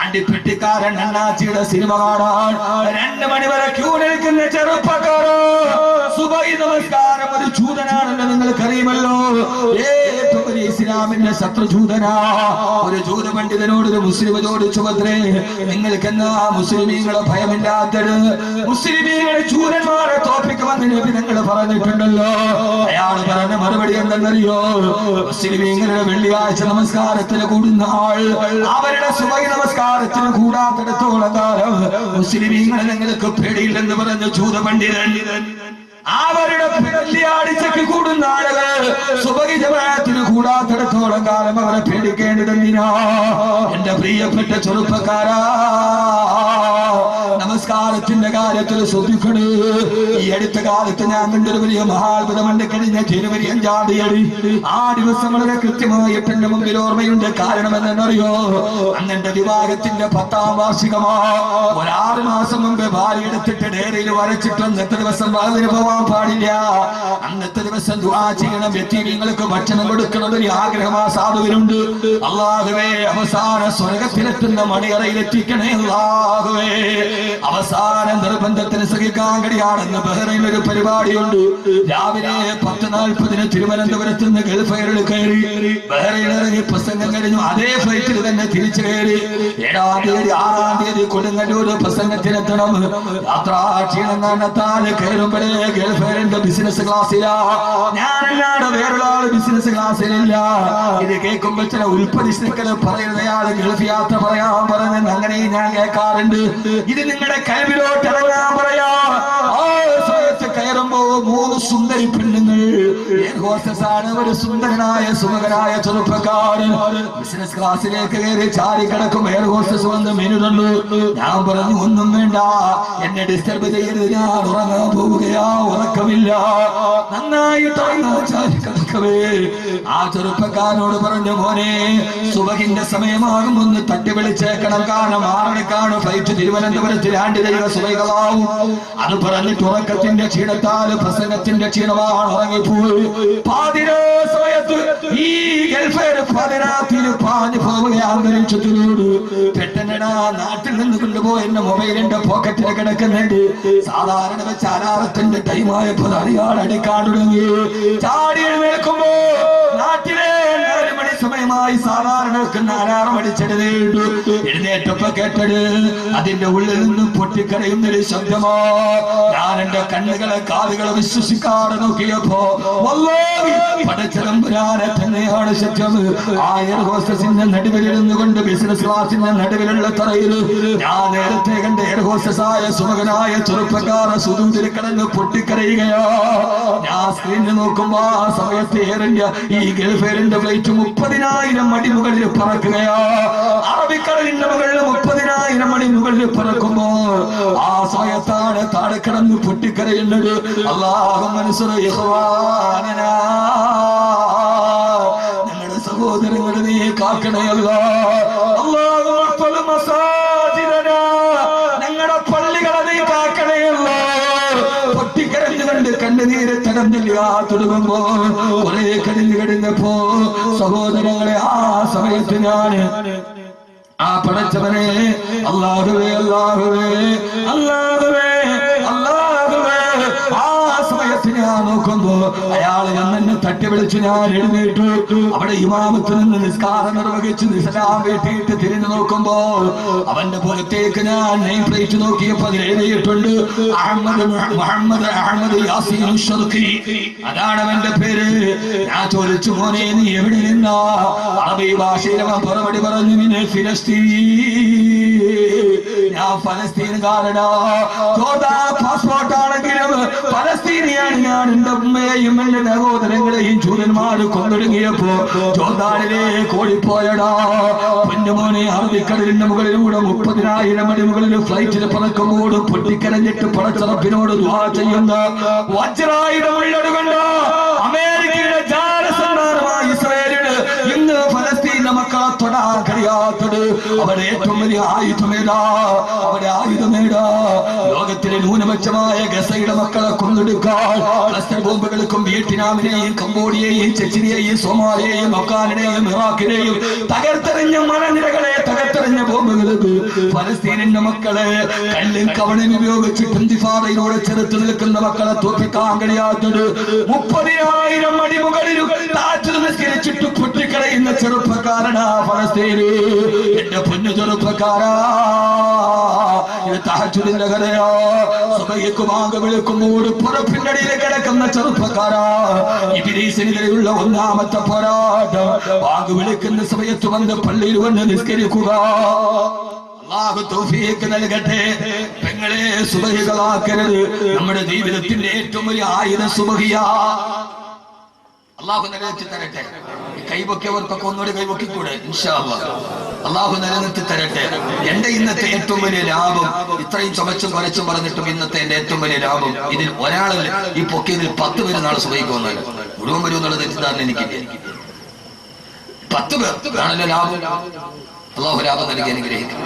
ആണ്ടിപ്പെട്ടിക്കാരൻ അണ്ണാച്ചിയുടെ സിനിമ കാണാൻ 2 മണി വരെ ക്യൂ നിൽക്കുന്ന ചെറുപ്പക്കാരോ. സുബഹി നമസ്കാരം ഒരു ജൂതനാണെന്ന് നിങ്ങൾക്കറിയുമല്ലോ. ഏറ്റവും വലിയ ഇസ്ലാമിന്റെ ശത്രുജൂതനാ. ഒരു ജൂത പണ്ഡിതനോട് ഒരു മുസ്ലിം ചോദിച്ചു, അത്രേ നിങ്ങൾക്ക് എന്നാ മുസ്ലിമീങ്ങളെ ഭയമില്ലാത്തത്? മുസ്ലിമീങ്ങളെ ജൂതന്മാരെ തോപ്പിക്കുമെന്ന് നബി നിങ്ങൾ പറഞ്ഞിട്ടുണ്ടല്ലോ. അയാൾ പറഞ്ഞ മറുപടി എന്തെന്നറിയോ? മുസ്ലിമീങ്ങളുടെ വെള്ളിയാഴ്ച നമസ്കാരത്തിന് കൂടുന്ന ആൾ അവരുടെ സുബഹി നമസ്കാരത്തിന് കൂടാത്തിടത്തോളം കാലം മുസ്ലിമീങ്ങളെ നിങ്ങൾക്ക് പേടിയില്ലെന്ന് പറഞ്ഞ ജൂത പണ്ഡിതൻ. അവരുടെ വെള്ളിയാഴ്ചക്ക് കൂടുന്ന ആളുകൾ സുബഹി ജമാഅത്തിന് കൂടാത്തിടത്തോളം കാലം അവരെ പേടിക്കേണ്ടതെന്തിനാ? എന്റെ പ്രിയപ്പെട്ട ചെറുപ്പക്കാരാ, നമസ്കാരത്തിന്റെ കാര്യത്തിൽ ശ്രദ്ധിക്കണേ. ഈ അടുത്ത കാലത്ത് ഞാൻ കണ്ടൊരു വലിയ മഹാത്ഭുതമുണ്ട്. കഴിഞ്ഞ ജനുവരി 5-ാം തീയതി ആ ദിവസം വളരെ കൃത്യമായിട്ട് എന്റെ മുമ്പിൽ ഓർമ്മയുണ്ട്. കാരണം എന്തെന്നറിയോ? അന്നെന്റെ വിവാഹത്തിന്റെ 10ാം വാർഷികമാ. 6 മാസം മുമ്പ് ഭാര്യ എടുത്തിട്ട് ഡയറിയിൽ വരച്ചിട്ട് അന്നത്തെ ദിവസം വാതിന് പോവാൻ പാടില്ല, അന്നത്തെ ദിവസം ദുആ ചെയ്യണം, യതീമീങ്ങൾക്ക് ഭക്ഷണം കൊടുക്കണം ഒരു ആഗ്രഹം ആ സാധുവിനുണ്ട്. അല്ലാഹുവേ, അവസാന സ്വർഗത്തിലെത്തുന്ന മണിയറയിലെത്തിക്കണേ അല്ലാഹുവേ. അവസാന നിർബന്ധത്തിന് സഹിക്കാൻ കഴിയാണെന്ന് ബഹ്റൈനിൽ ഒരു പരിപാടിയുണ്ട്. രാവിലെ 10:40 തിരുവനന്തപുരത്ത് നിന്ന് ഗൾഫ് എയറിൽ കയറി ബഹ്റൈനിൽ ഇറങ്ങി പ്രസംഗം കഴിഞ്ഞു. അതേ ഫ്ലൈറ്റിൽ തന്നെ തിരിച്ചു കയറി 7-ാം തീയതി 6-ാം തീയതി കൊടുങ്ങല്ലൂർ പ്രസംഗത്തിനെത്തണം. യാത്രാ ക്ഷീണം കണ്ടെത്താൻ കയറുമ്പോഴേ ഗൾഫ് എയറിന്റെ ബിസിനസ് ക്ലാസ്സിലാ. ഞാനല്ലാതെ വേറൊരാൾ ബിസിനസ് ക്ലാസ്സിലില്ല. ഇത് കേൾക്കുമ്പോൾ ചില ഉൽപ്പതിഷ്ണുക്കൾ പറയുന്നയാള് ഗൾഫ് യാത്ര പറയാൻ പറഞ്ഞെന്ന് അങ്ങനെ ഞാൻ കേൾക്കാറുണ്ട്. ഇത് നിങ്ങളുടെ കൽവിലോട്ട് ഇറങ്ങാൻ പറയാ. ആ സമയത്ത് കയറുമ്പോ 3 സുന്ദരി പെണ്ണുങ്ങൾ, ഹോസ്റ്റസാണ്, ഒരു സുന്ദരനായ സുമുഖനായ ചെറുപ്പക്കാരൻ ബിസിനസ് ക്ലാസ്സിലേക്ക് കയറി ചാരി കിടക്കും. എയർ ഹോസ്റ്റസ് വന്ന് മെനു തന്നു. ഞാൻ പറഞ്ഞു, ഒന്നും വേണ്ട, എന്നെ ഡിസ്റ്റർബ് ചെയ്യരുത്, ഞാൻ ഉറങ്ങാൻ പോവുകയാ, ഉറക്കമില്ല. നന്നായിട്ട് ചാരി കിടക്കവേ ആ ചെറുപ്പക്കാരനോട് പറഞ്ഞു, മോനെ, സുബഹിന്റെ സമയമാകും, ഒന്ന് തട്ടി വിളിച്ചേക്കണം, കാരണം 6 മണിക്കാണ് ഫ്ലൈറ്റ് തിരുവനന്തപുരത്ത് ലാൻഡ് ചെയ്യുക, സുബഹികളാവും. അത് പറഞ്ഞിട്ട് ഉറക്കത്തിന്റെ ക്ഷീണത്താൽ പ്രസംഗത്തിന്റെ ക്ഷീണമാണ് ഉറങ്ങിപ്പോയി. പാതിരാ സമയത്ത് ഈ ഗൾഫേർ പാതിരാത്തിൽ പാഞ്ഞു പോവുക അന്തരീക്ഷത്തിനോട്. പെട്ടെന്നാ നാട്ടിൽ നിന്ന് കൊണ്ടുപോയി എന്റെ മൊബൈലിന്റെ പോക്കറ്റിൽ കിടക്കുന്നുണ്ട്. സാധാരണ വെച്ച് അലാറത്തിന്റെ ടൈമായപ്പോൾ അയാൾ അടിക്കാൻ തുടങ്ങി. ചാടി എഴുന്നേൽക്കുമ്പോ നാട്ടിലെ 4 മണി സമയമായി സാധാരണ നോക്കുന്ന അലാറം അടിച്ചെഴുന്നേറ്റു. എഴുന്നേറ്റപ്പോ കേട്ടത് അതിന്റെ ഉള്ളിൽ നിന്ന് പൊട്ടിക്കരയുന്നൊരു ശബ്ദമോ. ഞാൻ എന്റെ കണ്ണുകളെ കാതുകളെ വിശ്വസിക്കാതെ നോക്കിയപ്പോ പടച്ചതമ്പുരാനെ തന്നെയാണ് സത്യം. ആ എയർ ഹോസ്റ്റസിന്റെ നടുവിലിരുന്നു കൊണ്ട് ബിസിനസ് ക്ലാസിന്റെ നടുവിലുള്ള തറയിൽ ഞാൻ നേരത്തെ കണ്ട എയർ ഹോസ്റ്റസായ സുമകനായ ചെറുപ്പക്കാരെ സുഖത്തിൽ കിടന്ന് പൊട്ടിക്കരയുകയോ. ഞാൻ സ്ക്രീനിൽ നോക്കുമ്പോ ആ സമയത്ത് എയർ ഇന്ത്യ ഈ ഗൾഫ് എയറിന്റെ ഫ്ലൈറ്റ് 30,000 അടി മുകളിൽ പറക്കുകയോ. അറബിക്കടലിന്റെ മുകളിൽ 30,000 അടി മുകളിൽ പറക്കുമ്പോ ആ സമയത്താണ് താഴെ കിടന്ന് പൊട്ടിക്കരയുന്നത്. അല്ലാഹു മൻസുർ ഇഖ്വാനനാ, ഞങ്ങളുടെ സഹോദരങ്ങളെ നീ കാക്കണേ അല്ലാഹു അക്ബർ മസാജിദനാ, ഞങ്ങളുടെ പള്ളികളെ നീ കാക്കണേ പൊട്ടിക്കരഞ്ഞുകൊണ്ട് കണ്ണുനീര് തടഞ്ഞില്ല തുടങ്ങുമ്പോ കുറെ കടിഞ്ഞു കിടന്നപ്പോ സഹോദരങ്ങളെ ആ സമയത്ത് ഞാന് ആ പടച്ചവനെ അല്ലാഹുവേ അല്ലാഹുവേ അല്ലാഹുവേ അല്ലാഹുവേ ആ സമയത്ത് ഞാൻ നോക്കുമ്പോ അയാള് എന്നെ തട്ടി വിളിച്ചു. ഞാൻ എഴുന്നേറ്റു. അവിടെ ഇമാമത്ത് നിന്ന് നിസ്കാരം നിർവഹിച്ച് നിസ്ലാം വീട്ടിയിട്ട് തിരിഞ്ഞു നോക്കുമ്പോ അവന്റെ പുറത്തേക്ക് ഞാൻ നെയിം പ്ലേറ്റ് നോക്കിയപ്പോ അതിൽ എഴുതിയിട്ടുണ്ട് മുഹമ്മദ് അഹമ്മദ് യാസീൻ ഷർഖി, അതാണ് അവന്റെ പേര്. ഞാൻ ചോദിച്ചു, മോനെ നീ എവിടെ നിന്നാ? അറബി ഭാഷയിൽ അവൻ മറുപടി പറഞ്ഞു, ഞാൻ ഫലസ്തീൻകാരനാ. പാസ്പോർട്ട് ആണെങ്കിലും ഫലസ്തീനിയാണ് ഞാൻ. എന്റെ ഉമ്മയെയും എന്റെ സഹോദരങ്ങളെയും ജൂതന്മാര് കൊന്നൊടുങ്ങിയപ്പോ ജോർദാനിലേക്ക് ഓടിപ്പോയടാ. പൊന്നുമോനെ, അറബിക്കടലിന്റെ മുകളിലൂടെ 30,000 അടി മുകളിൽ ഫ്ലൈറ്റിൽ പറക്കുമ്പോൾ പൊട്ടിക്കരഞ്ഞിട്ട് പടച്ചറപ്പിനോട് ദുആ ചെയ്യുന്ന വജ്രായുധമുള്ളതുകൊണ്ട് അമേരിക്കയുടെ ജാലസന്ധാനമായ ഇസ്രായേലിന് ഇന്ന് ഫലസ്തീനിലെ മക്കളെ തൊടാൻ കഴിയാത്തത് അവരുടെ ഏറ്റവും വലിയ ആയുധമേടാ. അവരുടെ ആയുധമേടാ ലോകത്തിലെ ന്യൂനപക്ഷമായ ഗസയുടെ മക്കളെ കൊന്നെടുക്കാൻ ക്ലസ്റ്റർ ബോംബുകൾക്കും വിയറ്റ്നാമിനെയും കംബോഡിയയെയും ചെച്ചിനെയും സോമാലിയെയും അഫ്ഗാനിനെയും ഇറാഖിനെയും തകർത്തെറിഞ്ഞ മലനിരകളെ തകർത്തെറിഞ്ഞ ബോംബുകൾക്ക് ഫലസ്തീനിന്റെ മക്കളെ കല്ലും കവണയും ഉപയോഗിച്ച് ഇന്തിഫാദയിലൂടെ ചെറുത്ത് നിൽക്കുന്ന മക്കളെ തോൽപ്പിക്കാൻ കഴിയാത്തത് 30,000 അടി മുകളിൽ താഴ്ച നിസ്കരിച്ചിട്ട് പൊട്ടിക്കടയുന്ന ചെറുപ്പക്കാരനാ ഫലസ്തീന്. എന്റെ പൊന്നു ചെറുപ്പക്കാരാ, ഇത് തഹജ്ജുദിന്റെ കഥയോ. സുബഹിക്ക് ബാങ്ക് വിളിക്കുമ്പോൾ പുറപ്പിന്റെ അടിയിൽ കിടക്കുന്ന ചെറുപ്പക്കാരാ, ഇബ്ലീസിനെതിരെയുള്ള ഒന്നാമത്തെ പോരാട്ടം. ബാങ്ക് വിളിക്കുന്ന സമയത്ത് വന്ന് പള്ളിയിൽ വന്ന് നിസ്കരിക്കുക. അല്ലാഹു തൗഫീഖ് നൽകട്ടെ. പെങ്ങളെ, സുബഹികളാക്കരുത്. നമ്മുടെ ജീവിതത്തിന്റെ ഏറ്റവും വലിയ ആയുധം സുബഹിയാ. അല്ലാഹു നിലനിർത്തി തരട്ടെ. കൈവൊക്കിയവർക്കൊക്കെ ഒന്നുകൂടി കൈവൊക്കിക്കൂടെ? ഇൻഷാ അല്ലാഹ് അല്ലാഹു നിലനിർത്തി തരട്ടെ. എന്റെ ഇന്നത്തെ ഏറ്റവും വലിയ ലാഭം, ഇത്രയും ചുമച്ചും കുറച്ചും പറഞ്ഞിട്ടും ഇന്നത്തെ എന്റെ ഏറ്റവും വലിയ ലാഭം, ഇതിൽ ഒരാളല്ല ഈ പൊക്കിയതിൽ 10 പേര് നാളെ സുബഹിക്കുമെന്നല്ല, മുഴുവൻ വരും എന്നുള്ള തെറ്റിദ്ധാരണ എനിക്കില്ല. 10 പേർ ആണല്ലോ ലാഭം. അല്ലാഹു ലാഭം നൽകി അനുഗ്രഹിക്കണം.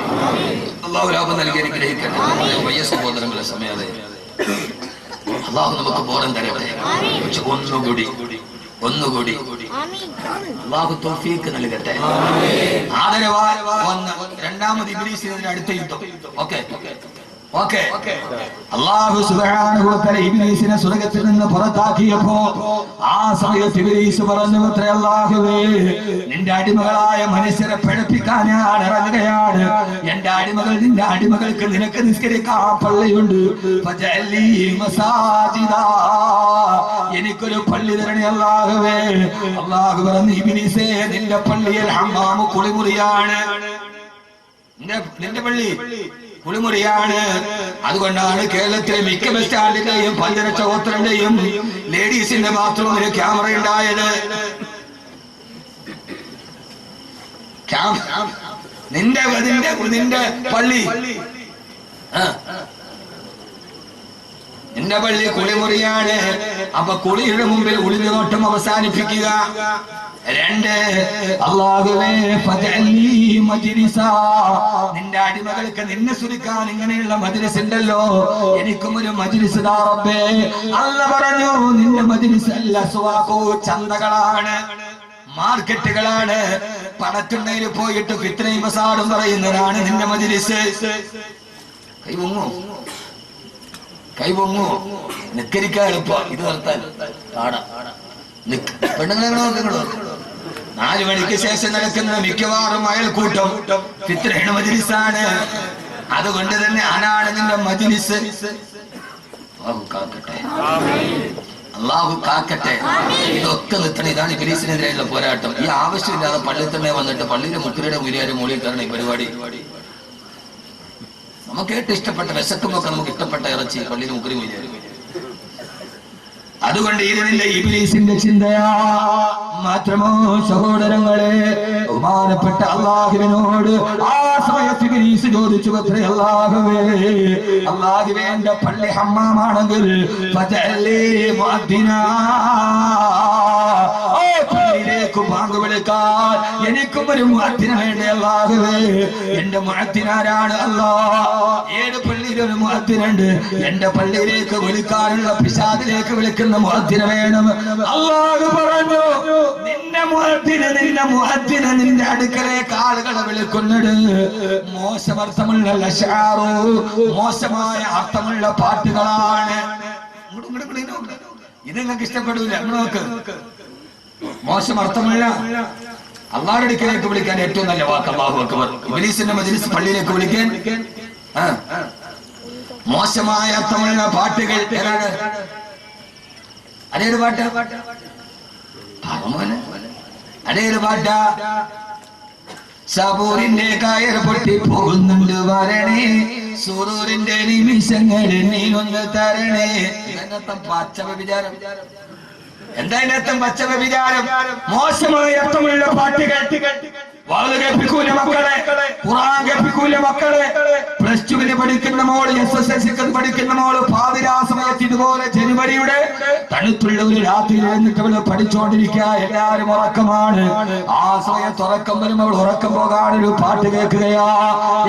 അല്ലാഹു ലാഭം നൽകി അനുഗ്രഹിക്കണം. വയ്യ സഹോദരങ്ങളെ, സമയത്തെ അല്ലാഹു നമുക്ക് ബോധം തരട്ടെ. ഒന്നുകൂടി അല്ലാഹു തൗഫീഖ് നൽകട്ടെ. ആദരവായി വന്ന് രണ്ടാമത് ഇബ്ലീസിന്റെ അടുത്ത യുദ്ധം. ഓക്കേ അല്ലാഹു സുബ്ഹാനഹു വ തആല ഇബ്ലീസിനെ സ്വർഗ്ഗത്തിൽ നിന്ന് പുറത്താക്കിയപ്പോ ആ സമയത്ത് ഇബ്ലീസ് പറഞ്ഞു, അല്ലാഹുവേ, നിന്റെ അടിമകളായ മനുഷ്യരെ പഠിപ്പിക്കാൻ ഞാൻ ഇറങ്ങുകയാണ്. എന്റെ അടിമകൾ, നിന്റെ അടിമകൾക്ക് നിനക്ക് നിസ്കരിക്കാൻ പള്ളിയുണ്ട്. ഫജഅലി മസാജിദാ, എനിക്കൊരു പള്ളി തരണേ അല്ലാഹുവേ. അല്ലാഹു പറഞ്ഞു, ഇബ്ലീസേ, നിന്റെ പള്ളിയിൽ ഹമ്മാമു കുളിമുറിയാണ്. നിന്റെ പള്ളി കുളിമുറിയാണ്. അതുകൊണ്ടാണ് കേരളത്തിലെ മിക്ക ബസ് സ്റ്റാൻഡിന്റെയും പഞ്ചരക്ഷ ഹോട്ടലിന്റെയും ലേഡീസിന്റെ ബാത്റൂമിൽ ക്യാമറ ഉണ്ടായത്. നിന്റെ പള്ളി, നിന്റെ പള്ളി കുളിമുറിയാണ്. അപ്പൊ കുളിയുടെ മുമ്പിൽ ഒളിഞ്ഞോട്ടം അവസാനിപ്പിക്കുക. 2, അല്ലാഹുവേ, ഫജഅലി മജ്ലിസാ, നിന്റെ അടിമകൾക്ക് നിന്നെ സുരിക്കാൻ ഇങ്ങനെയുള്ള മജ്ലിസ് ഉണ്ടല്ലോ, എനിക്കും ഒരു മജ്ലിസ് താ റബ്ബേ. അല്ലാഹു പറഞ്ഞു, നിന്റെ മജ്ലിസ് അല്ല, സുവാഖു, ചന്തകളാണ്, മാർക്കറ്റുകളാണ്. പണത്തുണ്ടയിൽ പോയിട്ട് ഫിത്നയും ഫസാദും പറയുന്നതാണ് നിന്റെ മജ്ലിസ്. കൈപൊങ്ങോ നിക്കരിക്കാൻ എളുപ്പം, ഇത് നിർത്താൻ പാടാ. പെണ്ണുങ്ങളെ നോക്കങ്ങളോ, 4 മണിക്ക് ശേഷം നടക്കുന്ന മിക്കവാറും അയൽക്കൂട്ടം ഫിത്റയുടെ മജ്‌ലിസാണ്. അതുകൊണ്ട് തന്നെ ആനാണ് നിന്റെ മജ്‌ലിസ്. അള്ളാഹു കാക്കട്ടെ. ഇതൊക്കെ നിർത്തണം. ഇതാണ് ഇബ്ലീസിനെതിരെയുള്ള പോരാട്ടം. ഈ ആവശ്യമില്ലാതെ പള്ളിയിൽ തന്നെ വന്നിട്ട് പള്ളിയിലെ മുക്കുരയുടെ മുരിയാരും മൂളിൽ കയറണം ഈ പരിപാടി. നമുക്ക് ഏറ്റവും ഇഷ്ടപ്പെട്ട വിശക്കുമ്പൊക്കെ നമുക്ക് ഇഷ്ടപ്പെട്ട ഇറച്ചി പള്ളിയിലെ മുക്കുരി മുരിയാരും. അതുകൊണ്ട് ഇതിന്റെ ഇബ്ലീസിന്റെ ചിന്തയാ മാത്രമോ സഹോദരങ്ങളെ. ബഹുമാനപ്പെട്ട അല്ലാഹുവിനോട് ആ സമയത്ത് ഇബ്ലീസ് ചോദിച്ചു, അല്ലാഹുവേ, അല്ലാഹുവേ, എന്റെ പള്ളി ഹമ്മാമാണെങ്കിൽ ഫജഅലി മുഅദ്ദിനാ, പള്ളിയിലേക്ക് ബാങ്ക് വിളിക്കാൻ എനിക്കും ഒരു മുഅദ്ദിന വേണ്ടേ അല്ലാഹുവേ. എന്റെ മുഅദ്ദിനാരാണ് അല്ലാഹ്? 7 പള്ളിയിലൊരു മുഅദ്ദിനുണ്ട്. എന്റെ പള്ളിയിലേക്ക് വിളിക്കാനുള്ള പിശാചിലേക്ക് വിളിക്കുന്ന മുഅദ്ദിന വേണം. അല്ലാഹു പറഞ്ഞു, നിന്റെ മുഅദ്ദിന നിന്റെ അടുക്കലേക്ക് ആളുകളെ വിളിക്കുന്നത് മോശമർത്ഥമുള്ള ലശാറു, മോശമായ അർത്ഥമുള്ള പാട്ടുകളാണ്. ഇത് നിങ്ങൾക്ക് ഇഷ്ടപ്പെടൂല. നോക്ക്, മോശം അർത്ഥമുള്ള അള്ളാഹുവിന്റെ അടുക്കലേക്ക് വിളിക്കാൻ ഏറ്റവും നല്ല വാക്ക് അല്ലാഹു അക്ബർ. ഇബ്ലീസിന്റെ മജ്‌ലിസ് പള്ളിയിലേക്ക് വിളിക്കാൻ മോശമായ അർത്ഥമുള്ള പാട്ടുകൾ ഏതാണ്? അതേത് പാട്ട്? അതേത് പാട്ട? സബൂറിന്റെ കയർ പൊട്ടി പോകുന്നുണ്ട് വരണേ, സുറൂറിന്റെ നിമിഷങ്ങൾ നീനൊന്ന് തരണേ. ഇതിനർത്ഥം പച്ച വ്യഭിചാരം. എന്താ ഇതിനർത്ഥം? പച്ച വ്യഭിചാരം. മോശമായ അർത്ഥമുള്ള പാട്ടുകൾ. വാള് കേൾപ്പിക്കൂല മക്കളെ, ഖുർആൻ കേൾപ്പിക്കൂല മക്കളെ. പ്ലസ് ടുവിന് പഠിക്കുന്ന മോള്, SSLC പഠിക്കുന്ന മോള് പാതിരാ സമയത്ത് ഇതുപോലെ ജനുവരിയുടെ തണുത്തുള്ള ഒരു രാത്രിയിൽ എന്നിട്ട് അവള് പഠിച്ചുകൊണ്ടിരിക്കുക. എല്ലാവരും ഉറക്കമാണ്. ആ സമയത്ത് ഉറക്കം വരുമ്പോൾ അവൾ ഉറക്കം പോകാനൊരു പാട്ട് കേൾക്കുകയാ.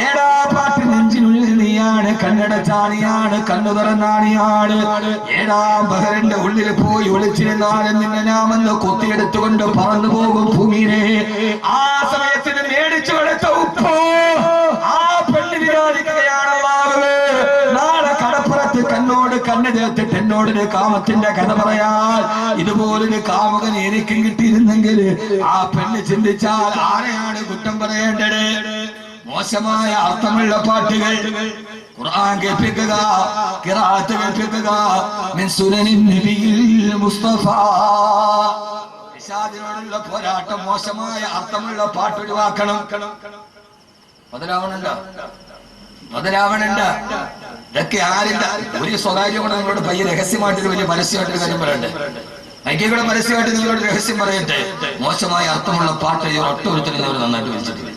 ഏടാ പാട്ട്? നെഞ്ചിനുള്ളിൽ നീയാണ്, കണ്ണടച്ചാണിയാണ്, കണ്ണു തുറന്നാണിയാണ്. 7-ാം ബഹറിന്റെ ഉള്ളിൽ പോയി ഒളിച്ചിരുന്നാലും നിന്നെ നാമെന്ന് കൊത്തിയെടുത്തുകൊണ്ട് പറന്നു പോകും ഭൂമിയിലെ. ആ സമയത്തിന് മേടിച്ചു കൊടുത്ത ഉപ്പോ ആ പെണ്ണ് വിരോധിക്കുകയാണ്. നാളെ കടപ്പുറത്ത് കണ്ണോട് കണ്ണ് ചേർത്തിട്ട് എന്നോടൊരു കാമത്തിന്റെ കഥ പറയാൻ ഇതുപോലൊരു കാമുകൻ എനിക്കും കിട്ടിയിരുന്നെങ്കിൽ ആ പെണ്ണ് ചിന്തിച്ചാൽ ആരെയാണ് കുറ്റം പറയേണ്ടത്? മോശമായ അർത്ഥമുള്ള പാട്ടുകൾ. ഖുർആൻ കേൾപ്പിക്കുക, ഖിറാഅത്ത് കേൾപ്പിക്കുക. മിൻ സുനനിൻ നബിയിൽ മുസ്തഫ. പിശാചിനോടുള്ള പോരാട്ടം. മോശമായ അർത്ഥമുള്ള പാട്ട് ഒഴിവാക്കണം. മുതലാവണുണ്ടോ? ഇതൊക്കെ ആരില്ല. ഒരു സ്വകാര്യം കൂടെ നിങ്ങളോട് പയ്യെ രഹസ്യമായിട്ടൊരു വലിയ പരസ്യമായിട്ടൊരു കാര്യം പറയട്ടെ. എനിക്ക് കൂടെ പരസ്യമായിട്ട് നിങ്ങളോട് രഹസ്യം പറയട്ടെ. മോശമായ അർത്ഥമുള്ള പാട്ട് ഒറ്റ ഒരുത്തരും ഇവർ നന്നായിട്ട് വിളിച്ചിട്ടില്ല.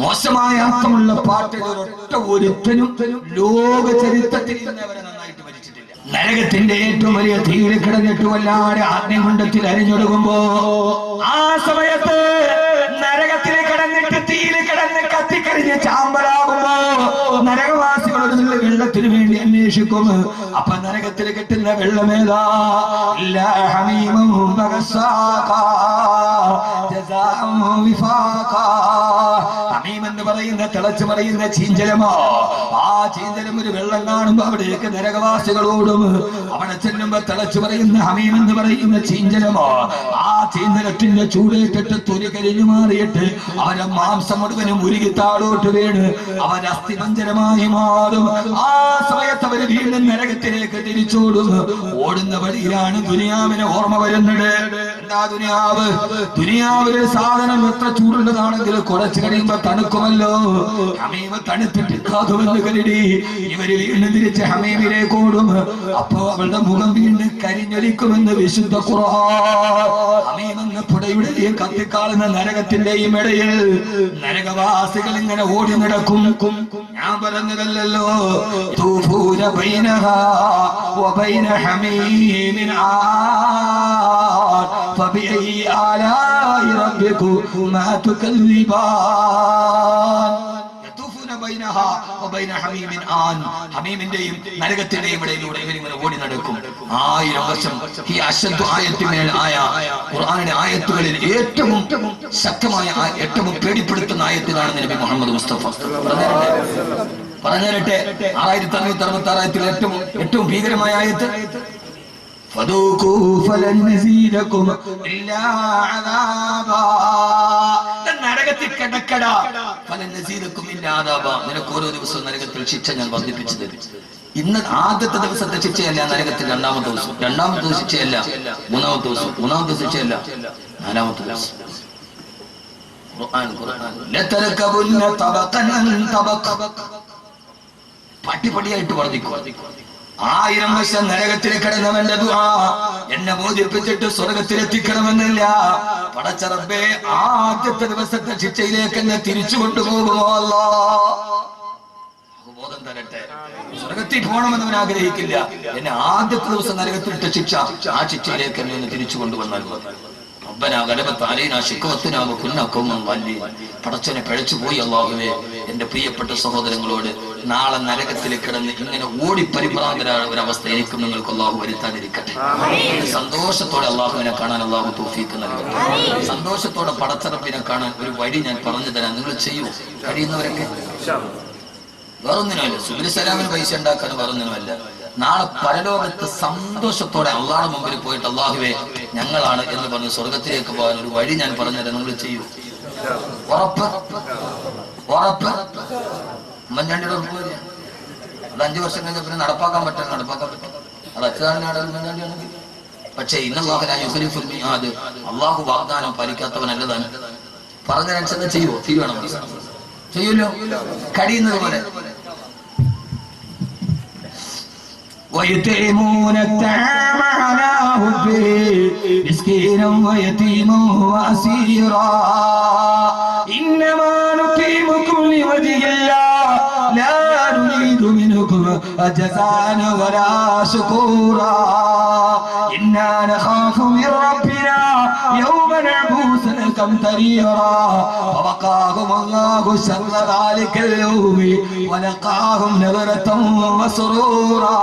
മോശമായ അർത്ഥമുള്ള പാട്ട് ഒറ്റ ഒരുത്തനും ലോക ചരിത്രത്തിൽ ഇന്നവരെ നന്നായിട്ട് മരിച്ചിട്ടില്ല. നരകത്തിന്റെ ഏറ്റവും വലിയ തീയിൽ കിടന്നിട്ട് വല്ലാതെ ആഗ്നികുണ്ഡത്തിൽ അരിഞ്ഞൊടുങ്ങുമ്പോ ആ സമയത്ത് നരകത്തിൽ കിടന്നിട്ട് തീയിൽ കിടന്ന് കത്തിക്കരിഞ്ഞ് ചാമ്പലാകുമ്പോ നരകവാസികൾ ഒരു വെള്ളത്തിന് വേണ്ടി അന്വേഷിക്കും. അപ്പൊ നരകത്തിൽ കിട്ടുന്ന വെള്ളമേതാ? ഹമീം എന്ന് പറയുന്ന തിളച്ചു പറയുന്ന ചീഞ്ചലമോ. ആ ചീഞ്ചലം ഒരു വെള്ളം കാണുമ്പോ അവിടേക്ക് നരകവാസികളോടും. അവിടെ ചെല്ലുമ്പോ തിളച്ചു പറയുന്ന ഹമീം എന്ന് പറയുന്ന ചീഞ്ചലമോ. ആ ചീഞ്ചലത്തിന്റെ ചൂടേറ്റിട്ട് തൊലി കരിഞ്ഞു മാറിയിട്ട് അവരെ മാംസം മുഴുവനും ഉരുകി താഴോട്ട് വീണ് അവൻ അസ്ഥിപഞ്ജരമായി മാറും. ആ സമയത്ത് അവര് വീണ്ടും നരകത്തിലേക്ക് തിരിച്ചോടും. ഓടുന്ന വഴിയിലാണ് ദുനിയാവിനെ ഓർമ്മ വരുന്നത്. എന്താ ദുനിയാവ്? ദുനിയാവിലെ സാധനം എത്ര ചൂടുള്ളതാണെങ്കിൽ കുറച്ച് കഴിയുമ്പോ തണുക്കുമല്ലോ. ഹമീമ തണുത്തിട്ട് കാതുമെന്ന് കരുതി ഇവര് വീണ്ടും തിരിച്ച് ഹമീമിലേക്ക് ഓടും. അപ്പോ അവളുടെ മുഖം വീണ്ടും കരിഞ്ഞൊലിക്കുമെന്ന് വിശുദ്ധ ഖുർആൻ. ഹമീമെന്ന പുടയുടെയും കത്തിക്കാളുന്ന നരകത്തിന്റെയും ഇടയിൽ നരകവാസികൾ ഇങ്ങനെ ഓടി നടക്കും. ഞാൻ പറഞ്ഞതല്ലോ, തൂഫൂന ബൈനഹാ വബൈന ഹമീമിൻ ആൻ ഫബിഅയി ആലാഇ റബ്ബികുമാ തുകല്ലിബാൻ. ഹമീമിന്റെയും നരകത്തിന്റെയും ഇടയിലൂടെ ഇവരിങ്ങനെ ഓടി നടക്കും. 1000 വർഷം. ഈ അശദ്ദു ആയത്തിന്മേൽ ആയ ഖുർആനിലെ ആയത്തുകളിൽ ഏറ്റവും ശക്തമായ, ഏറ്റവും പേടിപ്പെടുത്തുന്ന ആയത്തിലാണ് നബി മുഹമ്മദ് മുസ്തഫ. പറഞ്ഞുതരട്ടെ. 1566 ഏറ്റവും ഭീകരമായ ആയത്ത് ഫദൂഖൂ ഫലൻ നസീദകും ഇല്ലാ അദാബാ. നരകത്തിൽ കിടക്കടാ, ഫലൻ നസീദകും ഇല്ലാ അദാബാ. നിനക്ക് ഓരോ ദിവസവും നരകത്തിൽ ശിക്ഷ ഞാൻ വർദ്ധിപ്പിച്ചു തരും. ഇന്ന് ആദ്യത്തെ ദിവസത്തെ ശിക്ഷയല്ല നരകത്തിൽ, രണ്ടാമത്തെ ദിവസം, രണ്ടാമത്തെ ദിവസം ശിക്ഷയല്ല മൂന്നാമത്തെ ദിവസം, മൂന്നാമത്തെ ശിക്ഷയല്ല നാലാമത്തെ ദിവസം. പട്ടിപ്പടിയായിട്ട് വർദ്ധിക്കും. 1000 വർഷം നരകത്തിൽ കിടന്നവന്റെ ദുആ എന്നെ മോചിപ്പിച്ചിട്ട് സ്വർഗത്തിലെത്തിക്കണമെന്നില്ല. പടച്ച റബ്ബേ, ആദ്യത്തെ ദിവസത്തെ ശിക്ഷയിലേക്ക് എന്നെ തിരിച്ചു കൊണ്ടുപോകുമോ അല്ലാഹ്, ബോധം തരട്ടെ. സ്വർഗത്തിൽ പോകണമെന്നവൻ ആഗ്രഹിക്കില്ല. എന്നെ ആദ്യത്തെ ദിവസം നരകത്തിലിട്ട ശിക്ഷ, ആ ശിക്ഷയിലേക്ക് എന്നെ ഒന്ന് തിരിച്ചു കൊണ്ടുവന്നാൽ പടച്ചനെ പിഴച്ചുപോയി അല്ലാഹുവേ. എന്റെ പ്രിയപ്പെട്ട സഹോദരങ്ങളോട് നാളെ നരകത്തിൽ കിടന്ന് ഇങ്ങനെ ഓടി പരിഭ്രാന്തരായ ഒരവസ്ഥ എനിക്കും നിങ്ങൾക്ക് അല്ലാഹു വരുത്താതിരിക്കട്ടെ. സന്തോഷത്തോടെ അല്ലാഹുവിനെ കാണാൻ അല്ലാഹു തൗഫീഖ് നൽകട്ടെ. സന്തോഷത്തോടെ പടച്ചറപ്പിനെ കാണാൻ ഒരു വഴി ഞാൻ പറഞ്ഞു തരാം. നിങ്ങൾ ചെയ്യൂ, കഴിയുന്നവരൊക്കെ. വേറൊന്നിനുമല്ല, സുബൈർ സലാമിന് പൈസ ഉണ്ടാക്കാൻ വേറൊന്നിനുമല്ല. നാളെ പരലോകത്ത് സന്തോഷത്തോടെ അള്ളാഹുടെ മുമ്പിൽ പോയിട്ട് അല്ലാഹുവേ ഞങ്ങളാണ് എന്ന് പറഞ്ഞ് സ്വർഗത്തിലേക്ക് പോകാൻ ഒരു വഴി ഞാൻ പറഞ്ഞുതരാം. നിങ്ങൾ ചെയ്യൂ. ഉറപ്പ്, ഉറപ്പ്. ഉമ്മൻചാണ്ടിയുടെ ഉറപ്പ്. അത് 5 വർഷം കഴിഞ്ഞ പിന്നെ നടപ്പാക്കാൻ പറ്റും, നടപ്പാക്കാൻ പറ്റും. അത് അച്യുതാനന്ദനാണ് ഉമ്മൻചാണ്ടിയാണെങ്കിൽ. പക്ഷേ ഇന്നല്ലാഹു അള്ളാഹു വാഗ്ദാനം പാലിക്കാത്തവനല്ലതാണ്. പറഞ്ഞതനുസരിച്ച് ചെയ്യുവോ? തീരുവാണ്, ചെയ്യൂല്ലോ, കഴിയുന്നത് പോലെ. ويطعمون الطعام على حبه مسكينا ويتيما واسيرا انما نطعمكم لوجه الله لا نريد منكم جزاء ولا شكورا انا نخاف من ربنا يوما عبوسا قمطريرا فوقاهم الله شر ذلك اليوم ولقاهم نظرة وسرورا.